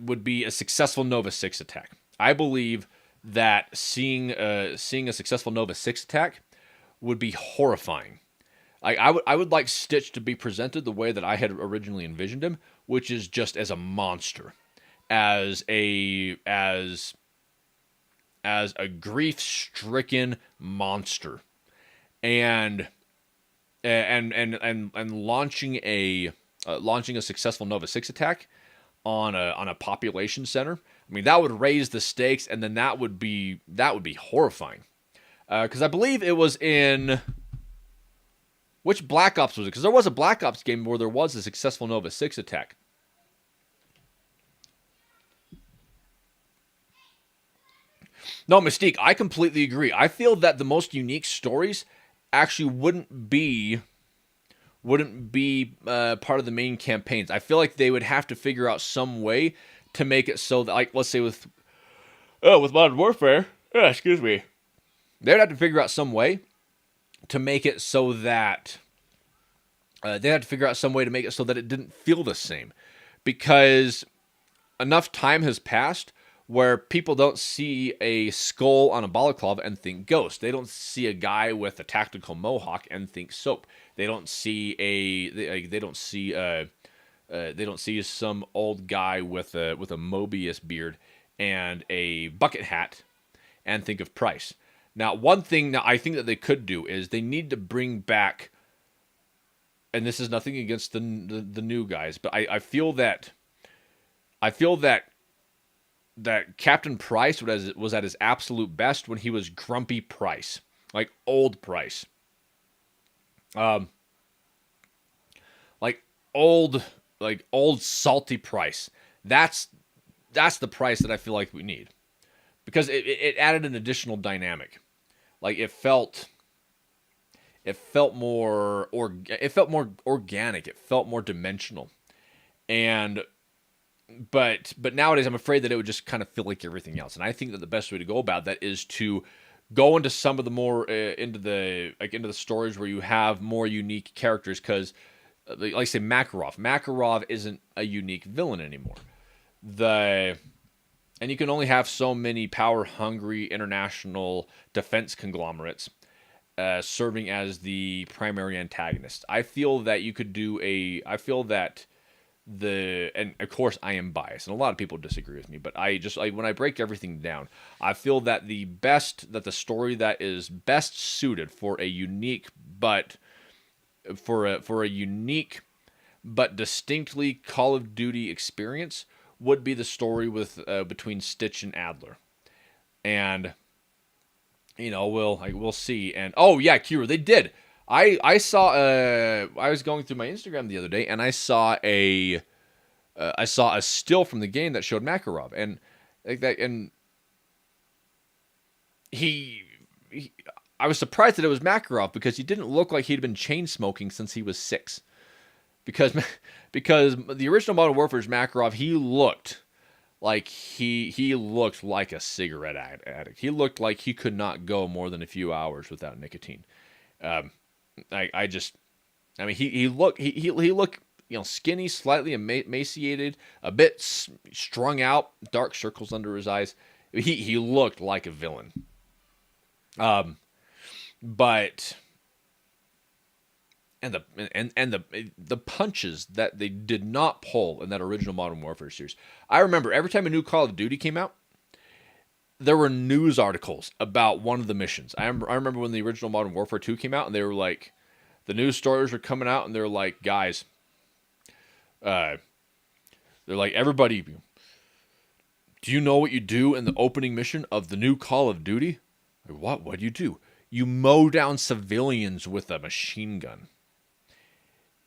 a successful Nova 6 attack. I believe that seeing a successful Nova 6 attack would be horrifying. Like I would like Stitch to be presented the way that I had originally envisioned him, which is just as a monster, as a grief-stricken monster, and launching a successful Nova 6 attack on a population center. I mean, that would raise the stakes, and then that would be horrifying. Because I believe it was in which Black Ops was it? Because there was a Black Ops game where there was a successful Nova 6 attack. No, Mystique, I completely agree. I feel that the most unique stories actually wouldn't be part of the main campaigns. I feel like they would have to figure out some way to make it so that, like, let's say with Modern Warfare, excuse me, they would have to figure out some way to make it so that it didn't feel the same, because enough time has passed where people don't see a skull on a balaclava and think Ghost. They don't see a guy with a tactical mohawk and think Soap. They don't see some old guy with a Mobius beard and a bucket hat and think of Price. Now, one thing that I think that they could do is they need to bring back, and this is nothing against the new guys, but I feel that Captain Price was at his absolute best when he was grumpy Price, like old Price, like old salty Price. That's the Price that I feel like we need, because it added an additional dynamic. Like it felt more organic. It felt more dimensional, But nowadays, I'm afraid that it would just kind of feel like everything else. And I think that the best way to go about that is to go into some of the more into the stories where you have more unique characters. Because, like I say, Makarov isn't a unique villain anymore. And you can only have so many power-hungry international defense conglomerates serving as the primary antagonist. I feel that you could do and of course I am biased, and a lot of people disagree with me, but when I break everything down, I feel that the story that is best suited for a unique but distinctly Call of Duty experience would be the story with between Stitch and Adler. And we'll see. And oh yeah, Kira, they did. I saw I was going through my Instagram the other day, and I saw a still from the game that showed Makarov, and like that, and I was surprised that it was Makarov, because he didn't look like he'd been chain smoking since he was 6. Because the original Modern Warfare's Makarov, he looked like a cigarette addict. He looked like he could not go more than a few hours without nicotine. He looked skinny, slightly emaciated, a bit strung out, dark circles under his eyes. He looked like a villain. But the punches that they did not pull in that original Modern Warfare series. I remember every time a new Call of Duty came out, there were news articles about one of the missions. I remember when the original Modern Warfare 2 came out, and they were like, the news stories were coming out, and they were like, guys, they're like, everybody, do you know what you do in the opening mission of the new Call of Duty? Like, what do you do? you mow down civilians with a machine gun.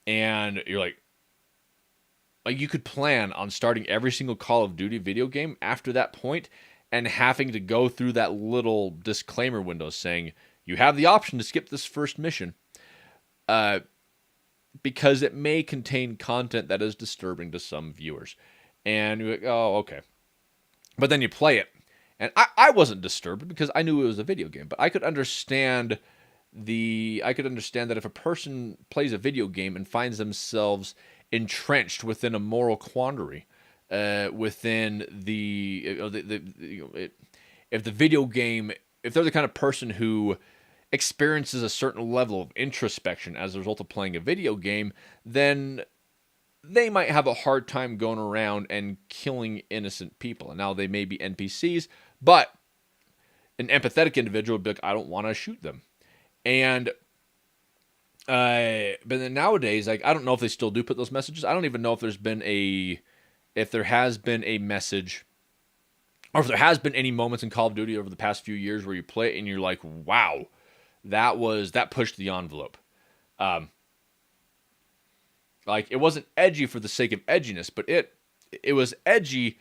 And you're like you could plan on starting every single Call of Duty video game after that point and having to go through that little disclaimer window saying you have the option to skip this first mission because it may contain content that is disturbing to some viewers. And you're like, oh, okay. But then you play it. And I wasn't disturbed because I knew it was a video game, but I could understand that if a person plays a video game and finds themselves entrenched within a moral quandary, within if the video game, if they're the kind of person who experiences a certain level of introspection as a result of playing a video game, then they might have a hard time going around and killing innocent people. And now they may be NPCs, but an empathetic individual would be like, I don't want to shoot them. And but then nowadays, like, I don't know if they still do put those messages. I don't even know if there has been a message, or if there has been any moments in Call of Duty over the past few years where you play it and you're like, wow, that pushed the envelope. Like, it wasn't edgy for the sake of edginess, but it was edgy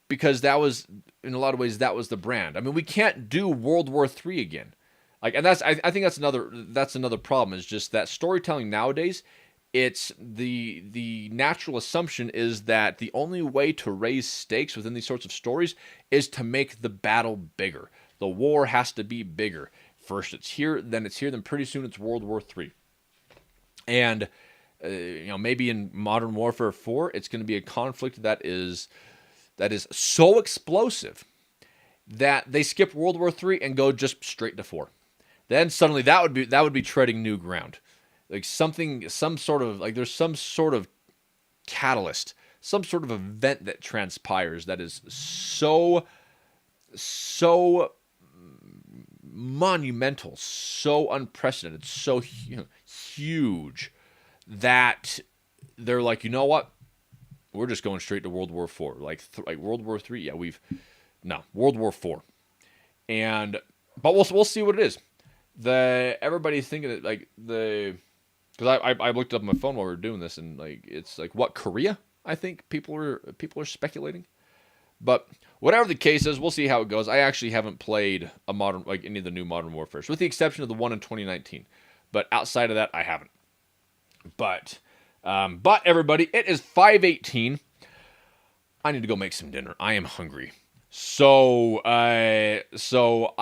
because that was, in a lot of ways, that was the brand. I mean, we can't do World War III again. Like, and I think that's another problem, is just that storytelling nowadays, it's the natural assumption is that the only way to raise stakes within these sorts of stories is to make the battle bigger. The war has to be bigger. First it's here, then pretty soon it's World War III. And maybe in Modern Warfare 4, it's going to be a conflict that is so explosive that they skip World War III and go just straight to 4. Then suddenly that would be treading new ground. Like there's some sort of catalyst, some sort of event that transpires that is so monumental, so unprecedented, so huge that they're like, you know what? We're just going straight to World War IV. Like World War III, yeah, World War IV. But we'll see what it is. Everybody's thinking that because I looked up on my phone while we were doing this, and it's like, what, Korea? I think people are speculating. But whatever the case is, we'll see how it goes. I actually haven't played any of the new Modern Warfares, with the exception of the one in 2019. But outside of that, I haven't. But everybody, it is 5:18. I need to go make some dinner. I am hungry. So I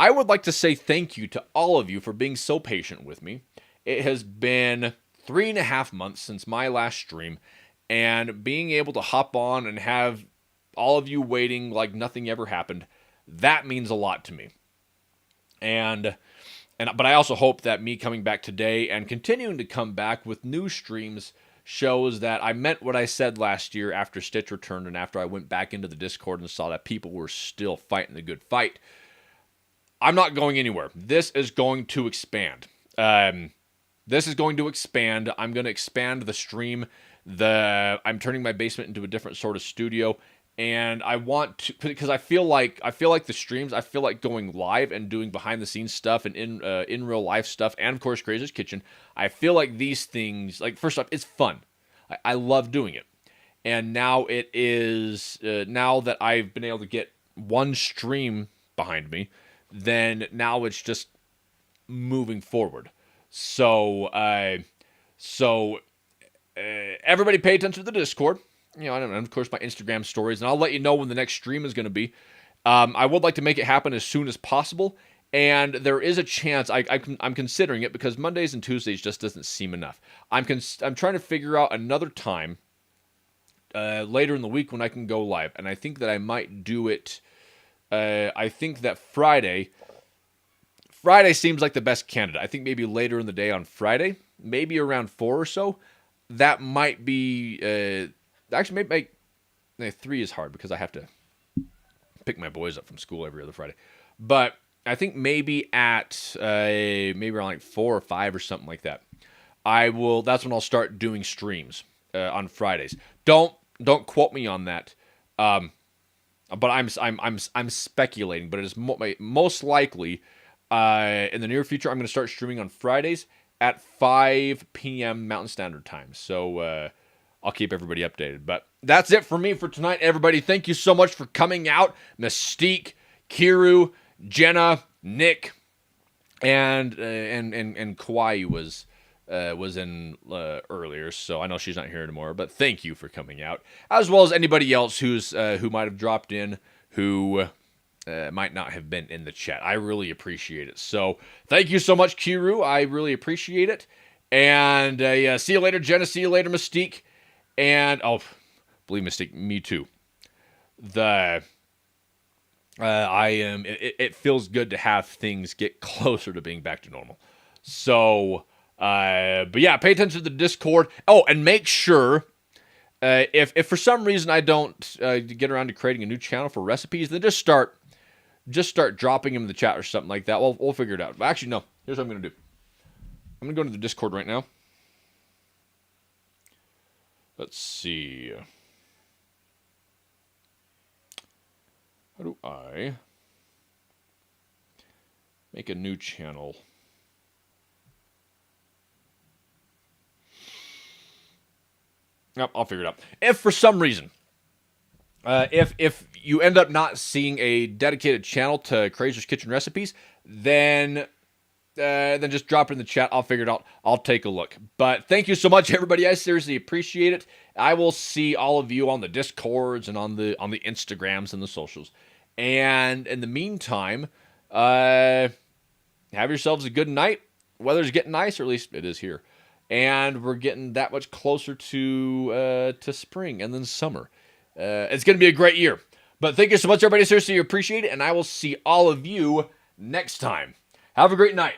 would like to say thank you to all of you for being so patient with me. It has been 3.5 months since my last stream, and being able to hop on and have all of you waiting like nothing ever happened, that means a lot to me. But I also hope that me coming back today and continuing to come back with new streams shows that I meant what I said last year after Stitch returned and after I went back into the Discord and saw that people were still fighting the good fight. I'm not going anywhere. This is going to expand. I'm going to expand the stream. I'm turning my basement into a different sort of studio. And I want to, because I feel like the streams, I feel like going live and doing behind the scenes stuff and in real life stuff, and of course Kreyzer's Kitchen. I feel like these things, like, first off, it's fun. I love doing it, and now it is now that I've been able to get one stream behind me, then now it's just moving forward. So everybody pay attention to the Discord. And of course my Instagram stories, and I'll let you know when the next stream is going to be. I would like to make it happen as soon as possible, and there is a chance I'm considering it because Mondays and Tuesdays just doesn't seem enough. I'm trying to figure out another time later in the week when I can go live, and I think that I might do it. I think that Friday seems like the best candidate. I think maybe later in the day on Friday, maybe around 4 or so. That might be. Actually, maybe 3 is hard because I have to pick my boys up from school every other Friday. But I think maybe at maybe around like 4 or 5 or something like that. That's when I'll start doing streams on Fridays. Don't quote me on that. But I'm speculating. But it is most likely in the near future, I'm going to start streaming on Fridays at 5 p.m. Mountain Standard Time. So I'll keep everybody updated. But that's it for me for tonight, everybody. Thank you so much for coming out. Mystique, Kiru, Jenna, Nick, and Kauai was in earlier, so I know she's not here anymore. But thank you for coming out, as well as anybody else who might have dropped in, who might not have been in the chat. I really appreciate it. So thank you so much, Kiru. I really appreciate it. And see you later, Jenna. See you later, Mystique. And believe Mystique, me too. It feels good to have things get closer to being back to normal. So, but yeah, pay attention to the Discord. Oh, and make sure, if for some reason I don't get around to creating a new channel for recipes, then just start dropping them in the chat or something like that. We'll figure it out. But actually, no. Here's what I'm going to do. I'm going to go to the Discord right now. Let's see. How do I make a new channel? Yep, I'll figure it out. If for some reason, if you end up not seeing a dedicated channel to Kreyzer's Kitchen Recipes, then just drop it in the chat. I'll figure it out. I'll take a look. But thank you so much, everybody. I seriously appreciate it. I will see all of you on the Discords and on the Instagrams and the socials. And in the meantime, have yourselves a good night. Weather's getting nice, or at least it is here. And we're getting that much closer to spring and then summer. It's going to be a great year. But thank you so much, everybody. Seriously appreciate it. And I will see all of you next time. Have a great night.